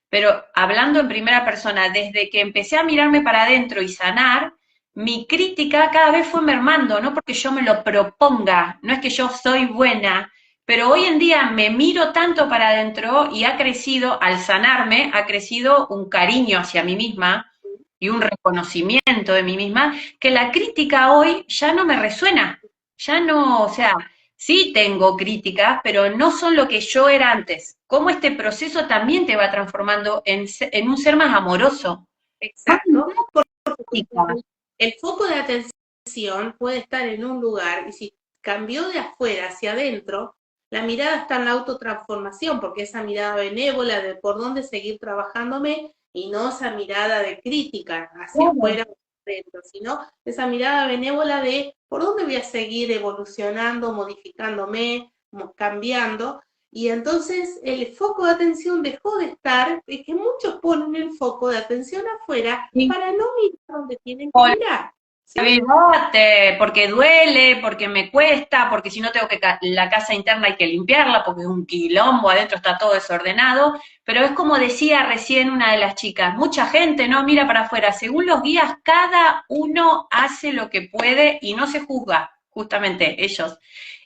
Pero hablando en primera persona, desde que empecé a mirarme para adentro y sanar, mi crítica cada vez fue mermando, no porque yo me lo proponga, no es que yo soy buena, pero hoy en día me miro tanto para adentro y ha crecido, al sanarme, ha crecido un cariño hacia mí misma y un reconocimiento de mí misma, que la crítica hoy ya no me resuena, ya no, o sea, sí tengo críticas, pero no son lo que yo era antes. Cómo este proceso también te va transformando en un ser más amoroso. Más Exacto. empática. El foco de atención puede estar en un lugar y si cambió de afuera hacia adentro, la mirada está en la autotransformación, porque esa mirada benévola de por dónde seguir trabajándome y no esa mirada de crítica hacia Claro. afuera o adentro, sino esa mirada benévola de por dónde voy a seguir evolucionando, modificándome, cambiando. Y entonces el foco de atención dejó de estar, es que muchos ponen el foco de atención afuera Sí. para no mirar donde tienen que mirar, ¿sí? Olvídate, porque duele, porque me cuesta, porque si no tengo que la casa interna hay que limpiarla, porque es un quilombo, adentro está todo desordenado, pero es como decía recién una de las chicas, mucha gente no mira para afuera, según los guías, cada uno hace lo que puede y no se juzga, justamente ellos.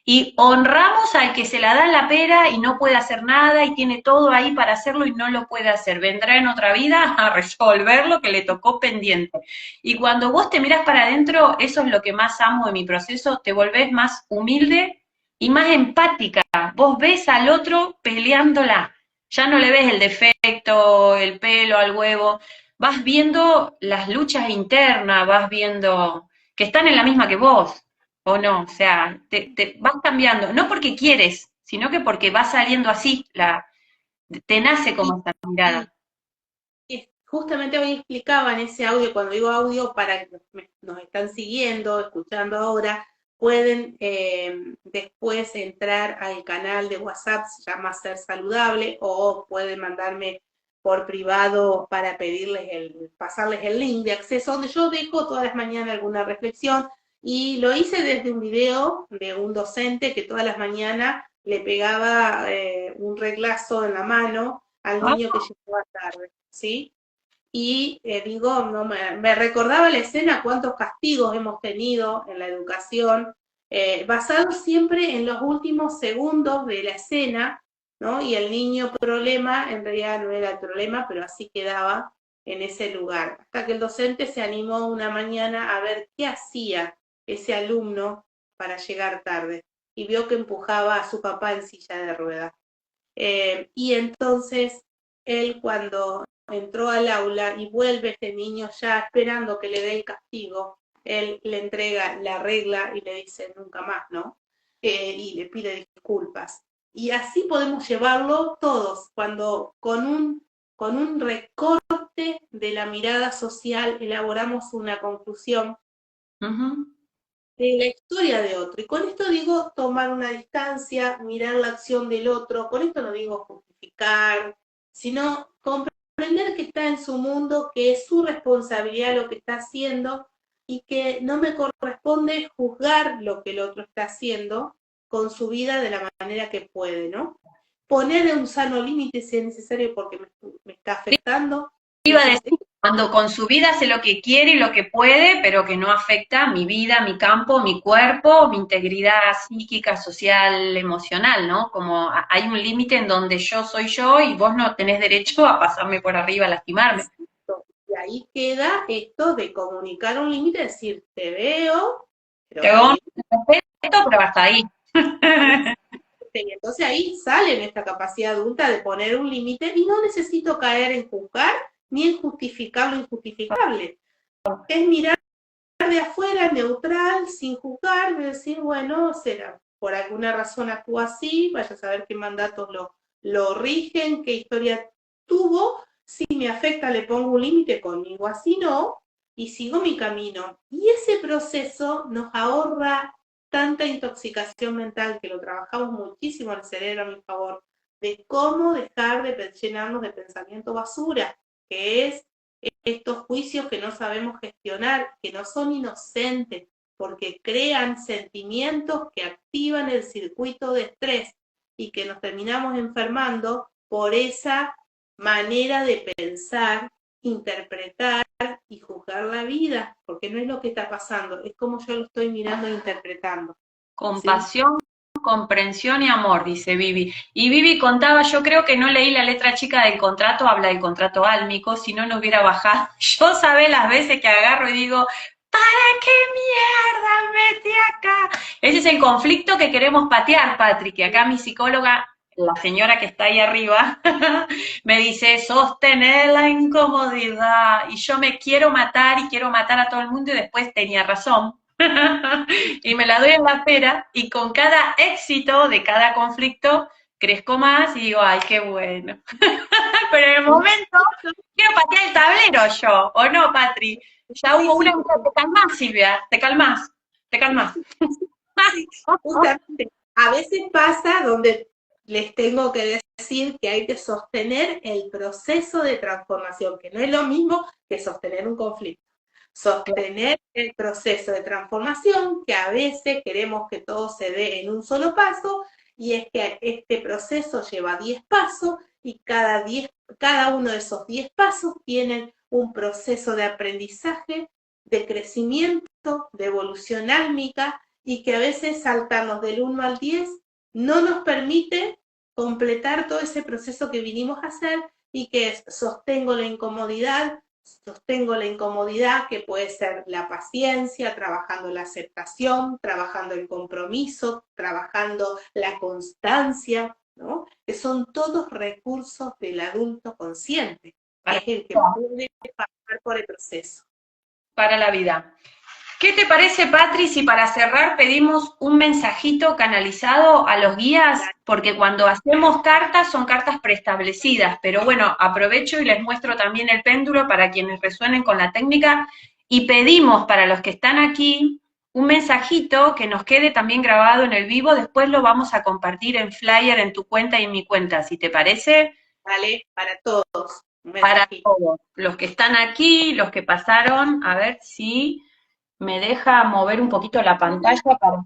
Y honramos al que se la da en la pera y no puede hacer nada y tiene todo ahí para hacerlo y no lo puede hacer. Vendrá en otra vida a resolver lo que le tocó pendiente. Y cuando vos te mirás para adentro, eso es lo que más amo de mi proceso, te volvés más humilde y más empática. Vos ves al otro peleándola. Ya no le ves el defecto, el pelo al huevo. Vas viendo las luchas internas, vas viendo que están en la misma que vos, o no. O sea, te vas cambiando. No porque quieres, sino que porque va saliendo así. Te nace Y, como esta mirada. y justamente hoy explicaba en ese audio, cuando digo audio, para que nos están siguiendo, escuchando ahora, pueden después entrar al canal de WhatsApp, se llama Ser Saludable, o pueden mandarme por privado para pasarles el link de acceso, donde yo dejo todas las mañanas alguna reflexión, y lo hice desde un video de un docente que todas las mañanas le pegaba un reglazo en la mano al Ah, niño que llegaba tarde, ¿sí? Y digo, no me recordaba la escena, cuántos castigos hemos tenido en la educación, basados siempre en los últimos segundos de la escena, ¿no? Y el niño problema, en realidad no era el problema, pero así quedaba en ese lugar. Hasta que el docente se animó una mañana a ver qué hacía ese alumno para llegar tarde y vio que empujaba a su papá en silla de ruedas. Y entonces él cuando entró al aula y vuelve este niño ya esperando que le dé el castigo, él le entrega la regla y le dice nunca más, ¿no? Y le pide disculpas. Y así podemos llevarlo todos, cuando con un recorte de la mirada social elaboramos una conclusión ujú. de la historia de otro. Y con esto digo tomar una distancia, mirar la acción del otro. Con esto no digo justificar, sino comprender que está en su mundo, que es su responsabilidad lo que está haciendo y que no me corresponde juzgar lo que el otro está haciendo con su vida de la manera que puede, ¿no? Poner un sano límite si es necesario porque me está afectando. Iba a Eso, decir, cuando con su vida hace lo que quiere y lo que puede, pero que no afecta mi vida, mi campo, mi cuerpo, mi integridad psíquica, social, emocional, ¿no? Como hay un límite en donde yo soy yo y vos no tenés derecho a pasarme por arriba, a lastimarme. y ahí queda esto de comunicar un límite, decir, te veo, pero Te doy hay respeto, pero hasta ahí. y entonces ahí sale esta capacidad adulta de poner un límite y no necesito caer en juzgar ni en justificar lo injustificable. Es mirar de afuera, neutral, sin juzgar, de decir, bueno, será, por alguna razón actúa así, vaya a saber qué mandatos lo rigen, qué historia tuvo, si me afecta le pongo un límite, conmigo así no, y sigo mi camino. Y ese proceso nos ahorra tanta intoxicación mental, que lo trabajamos muchísimo el cerebro a mi favor, de cómo dejar de llenarnos de pensamiento basura, que es estos juicios que no sabemos gestionar, que no son inocentes, porque crean sentimientos que activan el circuito de estrés y que nos terminamos enfermando por esa manera de pensar, interpretar y juzgar la vida, porque no es lo que está pasando, es como yo lo estoy mirando e interpretando. ¿Sí? Compasión, comprensión y amor, dice Vivi. Y Vivi contaba, yo creo que no leí la letra chica del contrato, habla del contrato álmico, si no, no hubiera bajado. Yo sabé las veces que agarro y digo, ¿para qué mierda metí acá? Ese es el conflicto que queremos patear, Patrick, que acá mi psicóloga, la señora que está ahí arriba, me dice, sostener la incomodidad, y yo me quiero matar y quiero matar a todo el mundo y después tenía razón. Y me la doy en la pera y con cada éxito de cada conflicto crezco más y digo, ay, qué bueno. Pero en el momento quiero patear el tablero yo, ¿o no, Patri? Ya Sí, hubo una, sí, te calmás, Silvia, te calmás, te calmás. sí, justamente. A veces pasa donde les tengo que decir que hay que sostener el proceso de transformación, que no es lo mismo que sostener un conflicto. Sostener el proceso de transformación, que a veces queremos que todo se dé en un solo paso, y es que este proceso lleva 10 pasos y cada uno de esos 10 pasos tienen un proceso de aprendizaje, de crecimiento, de evolución álmica, y que a veces saltarnos del 1 al 10 no nos permite completar todo ese proceso que vinimos a hacer y que es sostengo la incomodidad que puede ser la paciencia, trabajando la aceptación, trabajando el compromiso, trabajando la constancia, ¿no? Que son todos recursos del adulto consciente, que es el que puede pasar por el proceso. Para la vida. ¿Qué te parece, Patri, si para cerrar pedimos un mensajito canalizado a los guías? Porque cuando hacemos cartas son cartas preestablecidas, pero bueno, aprovecho y les muestro también el péndulo para quienes resuenen con la técnica y pedimos para los que están aquí un mensajito que nos quede también grabado en el vivo, después lo vamos a compartir en flyer en tu cuenta y en mi cuenta, si te parece. ¿Vale? Para todos. Un Para mensajito. todos, los que están aquí, los que pasaron, a ver si me deja mover un poquito la pantalla para...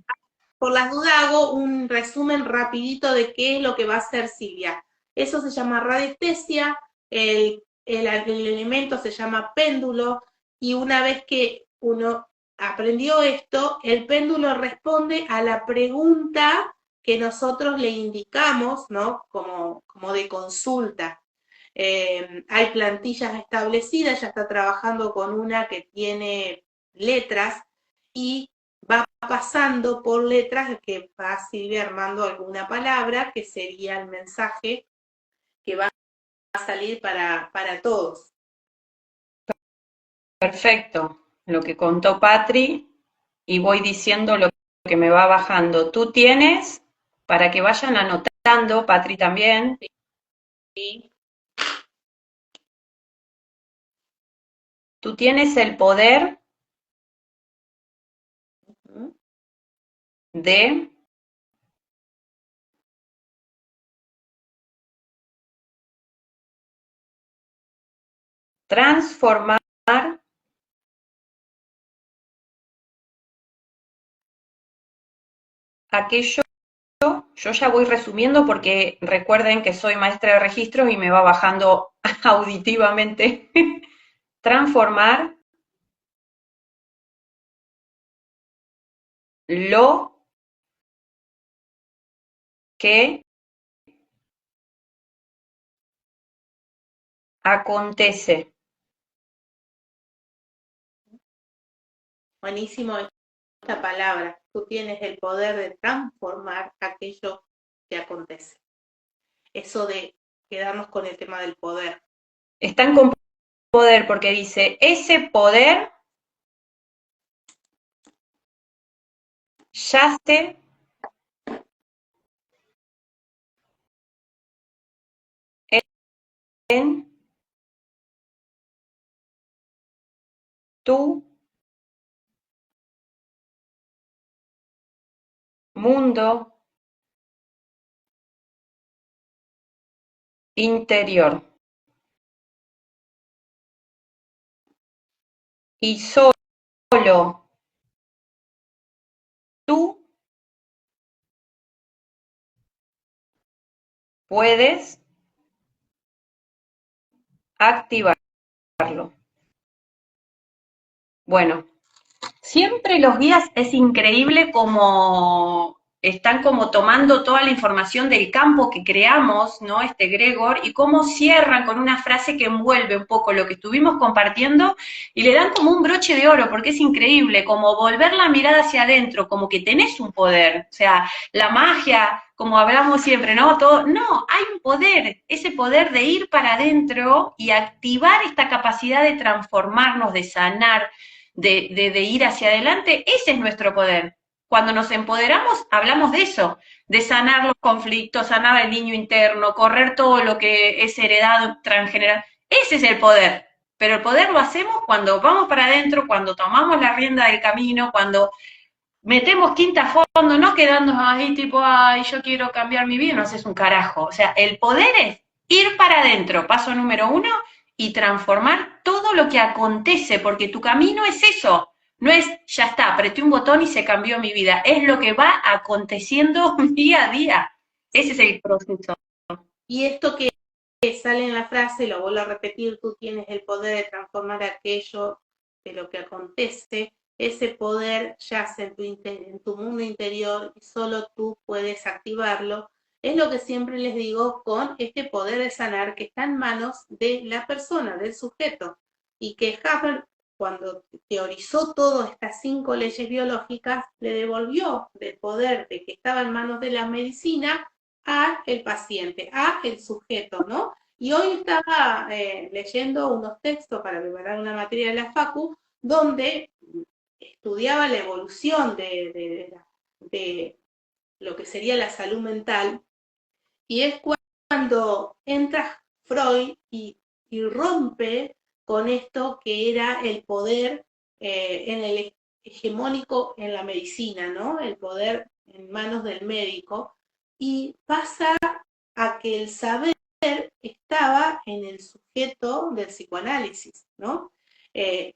Por las dudas hago un resumen rapidito de qué es lo que va a hacer Silvia. Eso se llama radiestesia, el elemento se llama péndulo, y una vez que uno aprendió esto, el péndulo responde a la pregunta que nosotros le indicamos, ¿no? Como de consulta. Hay plantillas establecidas, ya está trabajando con una que tiene letras y va pasando por letras que va Silvia armando alguna palabra que sería el mensaje que va a salir para todos. Perfecto, lo que contó Patri, y voy diciendo lo que me va bajando. Tú tienes, para que vayan anotando, Patri también, ¿Sí? tú tienes el poder de transformar aquello. Yo ya voy resumiendo porque recuerden que soy maestra de registros y me va bajando auditivamente. Transformar lo que acontece. Buenísimo esta palabra. Tú tienes el poder de transformar aquello que acontece. Eso de quedarnos con el tema del poder. Están con poder porque dice, ese poder yace en tu mundo interior. Y solo tú puedes activarlo. Bueno, siempre los guías es increíble como están como tomando toda la información del campo que creamos, ¿no? Este Gregor, y cómo cierran con una frase que envuelve un poco lo que estuvimos compartiendo y le dan como un broche de oro, porque es increíble, como volver la mirada hacia adentro, como que tenés un poder, o sea, la magia, como hablamos siempre, ¿no? Todo, no, hay un poder, ese poder de ir para adentro y activar esta capacidad de transformarnos, de sanar, de ir hacia adelante, ese es nuestro poder. Cuando nos empoderamos, hablamos de eso, de sanar los conflictos, sanar el niño interno, correr todo lo que es heredado transgeneral. Ese es el poder. Pero el poder lo hacemos cuando vamos para adentro, cuando tomamos la rienda del camino, cuando metemos quinta a fondo, no quedándonos ahí tipo, ay, yo quiero cambiar mi vida, no haces un carajo. O sea, el poder es ir para adentro, paso número 1, y transformar todo lo que acontece, porque tu camino es eso. No es, ya está, apreté un botón y se cambió mi vida. Es lo que va aconteciendo día a día. Ese es el proceso. Y esto que sale en la frase, lo vuelvo a repetir, tú tienes el poder de transformar aquello de lo que acontece, ese poder yace en tu mundo interior y solo tú puedes activarlo. Es lo que siempre les digo con este poder de sanar que está en manos de la persona, del sujeto, y que Haber, cuando teorizó todas estas 5 leyes biológicas, le devolvió del poder de que estaba en manos de la medicina a el paciente, a el sujeto, ¿no? Y hoy estaba leyendo unos textos para preparar una materia de la Facu, donde estudiaba la evolución de lo que sería la salud mental, y es cuando entra Freud y rompe con esto que era el poder en el hegemónico en la medicina, ¿no? El poder en manos del médico, y pasa a que el saber estaba en el sujeto del psicoanálisis, ¿no?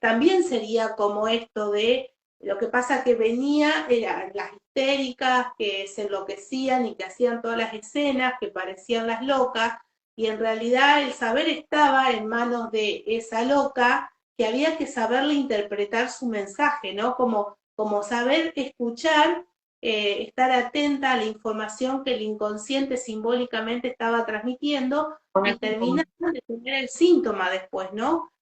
También sería como esto de lo que pasa que venía, eran las histéricas que se enloquecían y que hacían todas las escenas, que parecían las locas, y en realidad el saber estaba en manos de esa loca, que había que saberle interpretar su mensaje, ¿no? Como saber escuchar, estar atenta a la información que el inconsciente simbólicamente estaba transmitiendo y terminar de tener el síntoma después, ¿no?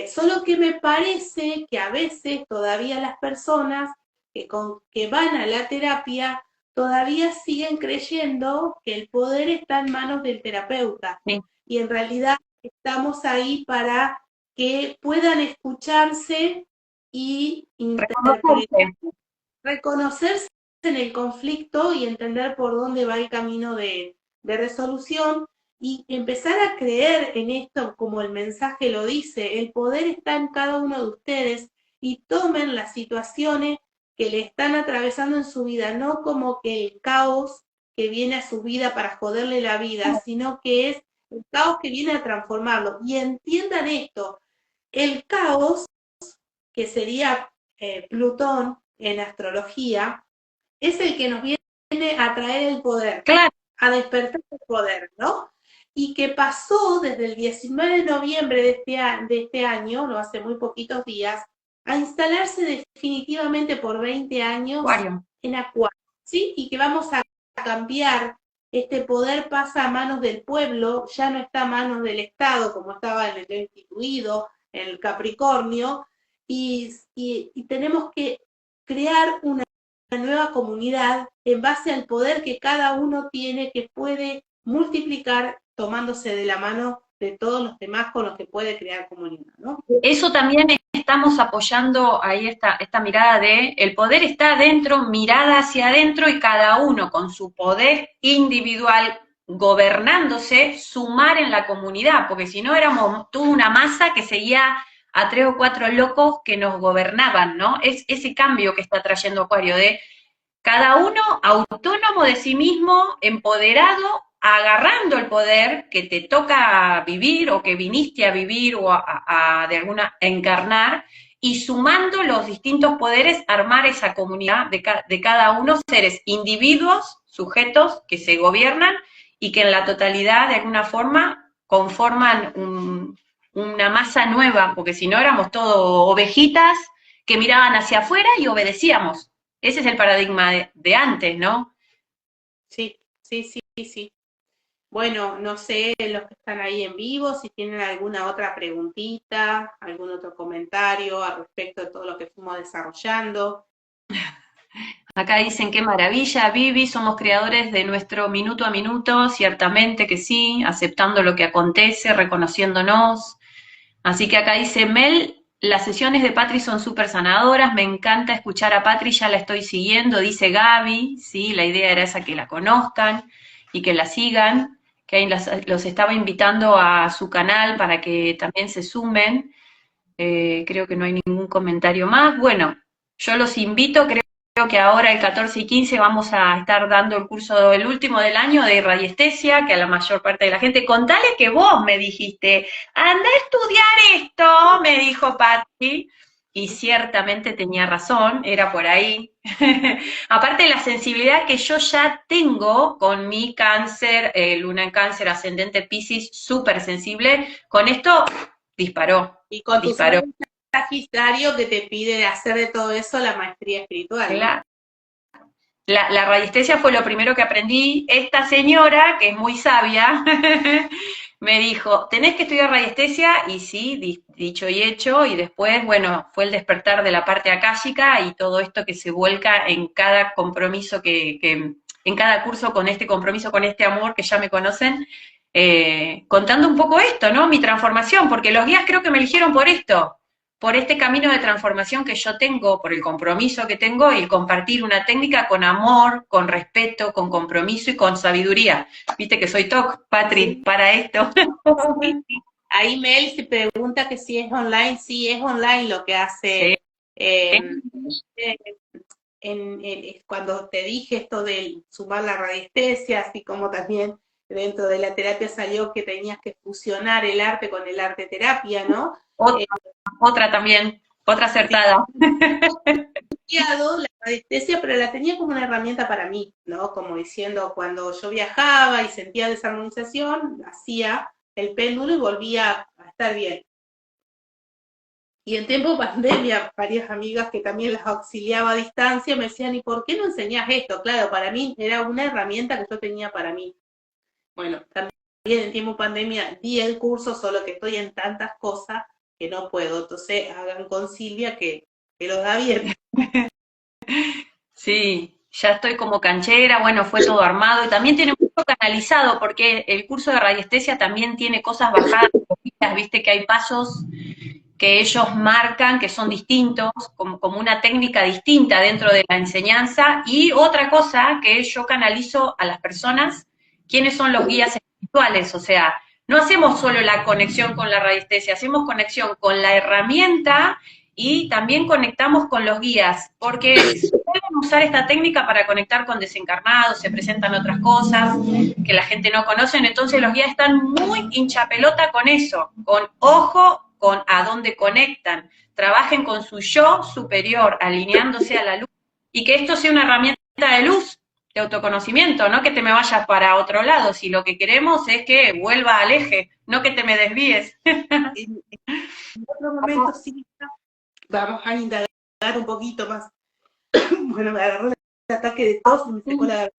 Solo que me parece que a veces todavía las personas que van a la terapia todavía siguen creyendo que el poder está en manos del terapeuta. Sí. Y en realidad estamos ahí para que puedan escucharse y interpretar, reconocerse en el conflicto y entender por dónde va el camino de resolución y empezar a creer en esto como el mensaje lo dice, el poder está en cada uno de ustedes y tomen las situaciones que le están atravesando en su vida, no como que el caos que viene a su vida para joderle la vida, sino que es el caos que viene a transformarlo. Y entiendan esto, el caos, que sería Plutón en astrología, es el que nos viene a traer el poder, claro, a despertar el poder, ¿no? Y que pasó desde el 19 de noviembre de este año, no hace muy poquitos días, a instalarse definitivamente por 20 años Acuario. en Acuario, ¿sí? Y que vamos a cambiar, este poder pasa a manos del pueblo, ya no está a manos del Estado como estaba en el instituido, en el Capricornio, y tenemos que crear una nueva comunidad en base al poder que cada uno tiene, que puede multiplicar tomándose de la mano de todos los demás con los que puede crear comunidad, ¿no? Eso también estamos apoyando ahí esta mirada de el poder está adentro, mirada hacia adentro y cada uno con su poder individual gobernándose, sumar en la comunidad, porque si no éramos toda una masa que seguía a 3 o 4 locos que nos gobernaban, ¿no? Es ese cambio que está trayendo Acuario de cada uno autónomo de sí mismo, empoderado, agarrando el poder que te toca vivir o que viniste a vivir o de alguna encarnar y sumando los distintos poderes, armar esa comunidad de cada uno, seres individuos, sujetos que se gobiernan y que en la totalidad de alguna forma conforman una masa nueva, porque si no éramos todos ovejitas que miraban hacia afuera y obedecíamos. Ese es el paradigma de antes, ¿no? Sí, sí, sí, sí. Bueno, no sé los que están ahí en vivo, si tienen alguna otra preguntita, algún otro comentario al respecto de todo lo que fuimos desarrollando. Acá dicen qué maravilla, Vivi, somos creadores de nuestro minuto a minuto, ciertamente que sí, aceptando lo que acontece, reconociéndonos. Así que acá dice Mel, las sesiones de Patri son súper sanadoras, me encanta escuchar a Patri, ya la estoy siguiendo, dice Gaby, sí, la idea era esa, que la conozcan y que la sigan, que ahí los estaba invitando a su canal para que también se sumen. Creo que no hay ningún comentario más. Bueno, yo los invito, creo que ahora el 14 y 15 vamos a estar dando el curso, el último del año de radiestesia, que a la mayor parte de la gente, contale que vos me dijiste, anda a estudiar esto, me dijo Patti, y ciertamente tenía razón, era por ahí. Aparte de la sensibilidad que yo ya tengo con mi cáncer, luna en cáncer, ascendente Piscis, súper sensible, con esto disparó. Y con tu Sagitario que te pide hacer de todo eso la maestría espiritual, ¿no? La radiestesia fue lo primero que aprendí. Esta señora, que es muy sabia, me dijo, tenés que estudiar radiestesia, y sí, dicho y hecho, y después, bueno, fue el despertar de la parte akáshica y todo esto que se vuelca en cada compromiso en cada curso con este compromiso, con este amor que ya me conocen, contando un poco esto, ¿no? Mi transformación, porque los guías creo que me eligieron por esto, por este camino de transformación que yo tengo, por el compromiso que tengo y compartir una técnica con amor, con respeto, con compromiso y con sabiduría. Viste que soy TOC, Patri, para esto. Ahí Mel se pregunta que si es online. Sí, es online lo que hace. Cuando te dije esto de sumar la radiestesia, así como también dentro de la terapia salió que tenías que fusionar el arte con el arte terapia, ¿no? Otra también, otra acertada. estudiado la radiestesia, pero la tenía como una herramienta para mí, ¿no? Como diciendo, cuando yo viajaba y sentía desarmonización, hacía el péndulo y volvía a estar bien. Y en tiempo de pandemia, varias amigas que también las auxiliaba a distancia me decían, ¿y por qué no enseñás esto? Claro, para mí era una herramienta que yo tenía para mí. Bueno, también en tiempo de pandemia di el curso, solo que estoy en tantas cosas que no puedo. Entonces hagan con Silvia que lo da bien. Sí, ya estoy como canchera, bueno, fue todo armado y también tiene mucho canalizado porque el curso de radiestesia también tiene cosas bajadas, viste que hay pasos que ellos marcan que son distintos, como una técnica distinta dentro de la enseñanza y otra cosa que yo canalizo a las personas, quiénes son los guías espirituales, o sea, no hacemos solo la conexión con la radiestesia, hacemos conexión con la herramienta y también conectamos con los guías, porque suelen usar esta técnica para conectar con desencarnados, se presentan otras cosas que la gente no conoce, entonces los guías están muy hinchapelota con eso, con ojo con a dónde conectan, trabajen con su yo superior, alineándose a la luz, y que esto sea una herramienta de luz, de autoconocimiento, no que te me vayas para otro lado, si lo que queremos es que vuelva al eje, no que te me desvíes. En otro momento sí, vamos a indagar un poquito más. Bueno, me agarró el ataque de tos y me secó la garganta.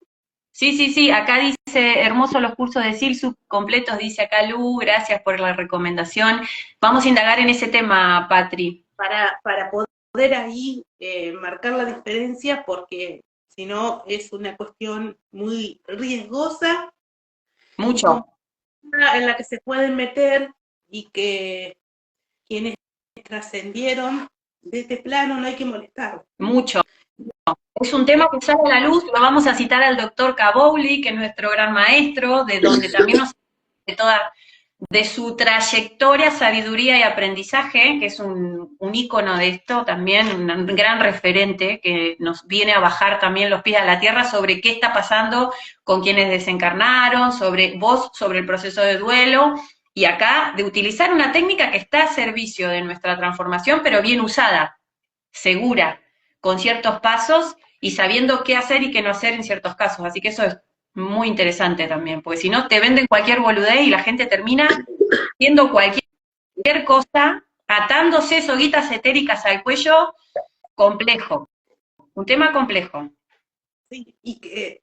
Sí, sí, sí, acá dice, hermosos los cursos de SILSU completos, dice acá Lu, gracias por la recomendación. Vamos a indagar en ese tema, Patri. Para poder ahí marcar la diferencia, porque si no es una cuestión muy riesgosa, Mucho, incómoda, en la que se pueden meter y que quienes trascendieron de este plano no hay que molestar. mucho. Es un tema que sale a la luz, lo vamos a citar al doctor Cabouli, que es nuestro gran maestro, de donde también nos de toda de su trayectoria, sabiduría y aprendizaje, que es un ícono de esto también, un gran referente que nos viene a bajar también los pies a la tierra sobre qué está pasando con quienes desencarnaron, sobre vos, sobre el proceso de duelo, y acá de utilizar una técnica que está a servicio de nuestra transformación, pero bien usada, segura, con ciertos pasos y sabiendo qué hacer y qué no hacer en ciertos casos. Así que eso es muy interesante también, porque si no te venden cualquier boludez y la gente termina haciendo cualquier cosa, atándose soguitas etéricas al cuello, complejo, un tema complejo. Sí, y que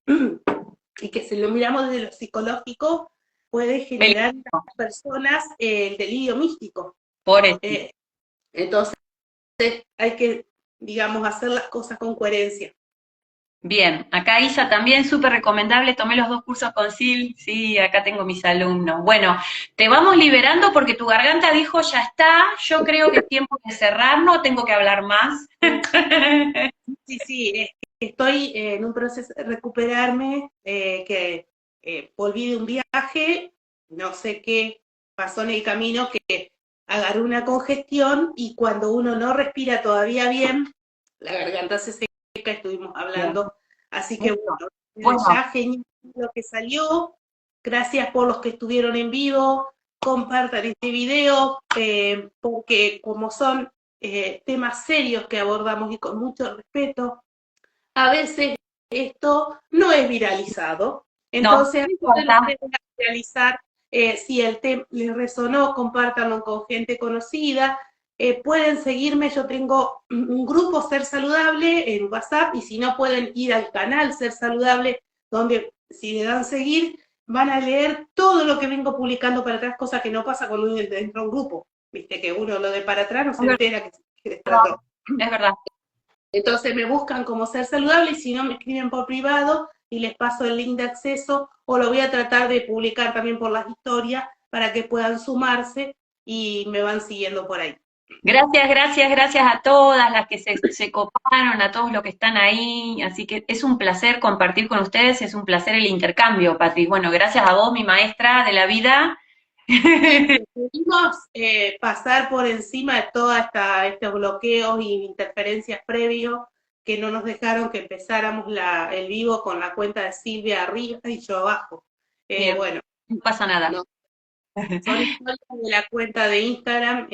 si lo miramos desde lo psicológico, puede generar en las personas el delirio místico. Por eso. Entonces hay que, digamos, hacer las cosas con coherencia. Bien, acá Isa también, súper recomendable, tomé los 2 cursos con Sil, sí, acá tengo mis alumnos. Bueno, te vamos liberando porque tu garganta dijo, ya está, yo creo que es tiempo de cerrar, no tengo que hablar más. Sí, sí, estoy en un proceso de recuperarme, que volví de un viaje, no sé qué pasó en el camino, que agarré una congestión y cuando uno no respira todavía bien, la garganta se seca, estuvimos hablando, así que bueno, ya genial lo que salió, gracias por los que estuvieron en vivo, compartan este video, porque como son temas serios que abordamos y con mucho respeto, a veces esto no es viralizado. Entonces, No, a viralizar, si el tema les resonó, compártanlo con gente conocida. Pueden seguirme, yo tengo un grupo Ser Saludable en WhatsApp y si no pueden ir al canal Ser Saludable, donde si le dan seguir, van a leer todo lo que vengo publicando para atrás, cosa que no pasa cuando uno entra a un grupo. Viste que uno lo de para atrás no se entera que se trató. Es verdad. Entonces me buscan como Ser Saludable y si no me escriben por privado y les paso el link de acceso o lo voy a tratar de publicar también por las historias para que puedan sumarse y me van siguiendo por ahí. Gracias, gracias, gracias a todas las que se coparon, a todos los que están ahí. Así que es un placer compartir con ustedes, es un placer el intercambio, Patri. Bueno, gracias a vos, mi maestra de la vida. Pudimos pasar por encima de todos estos bloqueos y interferencias previos que no nos dejaron que empezáramos el vivo con la cuenta de Silvia arriba y yo abajo. Bueno, no pasa nada. No, son historias de la cuenta de Instagram.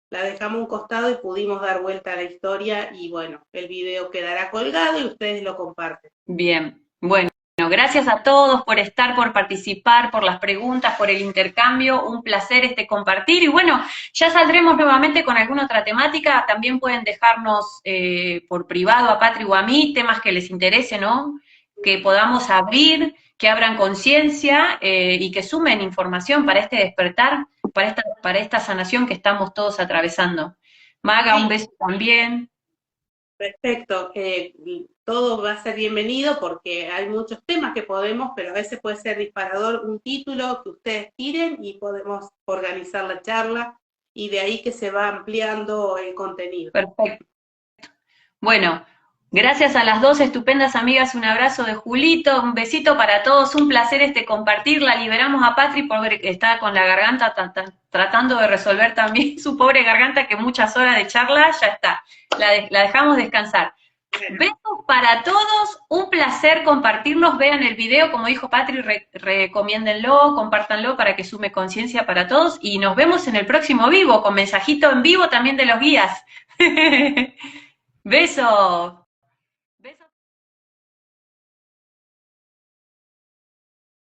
la dejamos a un costado y pudimos dar vuelta a la historia y bueno, el video quedará colgado y ustedes lo comparten. Bien, bueno, gracias a todos por estar, por participar, por las preguntas, por el intercambio. Un placer compartir. Y bueno, ya saldremos nuevamente con alguna otra temática. También pueden dejarnos por privado a Patri o a mí temas que les interese, ¿no? Que podamos abrir, que abran conciencia y que sumen información para este despertar, para esta sanación que estamos todos atravesando. Maga, Sí, un beso también. perfecto. Todo va a ser bienvenido porque hay muchos temas que podemos, pero a veces puede ser disparador un título que ustedes tiren y podemos organizar la charla y de ahí que se va ampliando el contenido. Perfecto. Bueno, gracias a las dos estupendas amigas, un abrazo de Julito, un besito para todos, un placer compartir. La liberamos a Patri porque está con la garganta tratando de resolver también su pobre garganta, que muchas horas de charla ya está. La dejamos descansar. Bueno, Besos para todos, un placer compartirnos, vean el video, como dijo Patri, recomiéndenlo, compártanlo para que sume conciencia para todos y nos vemos en el próximo vivo, con mensajito en vivo también de los guías. Beso.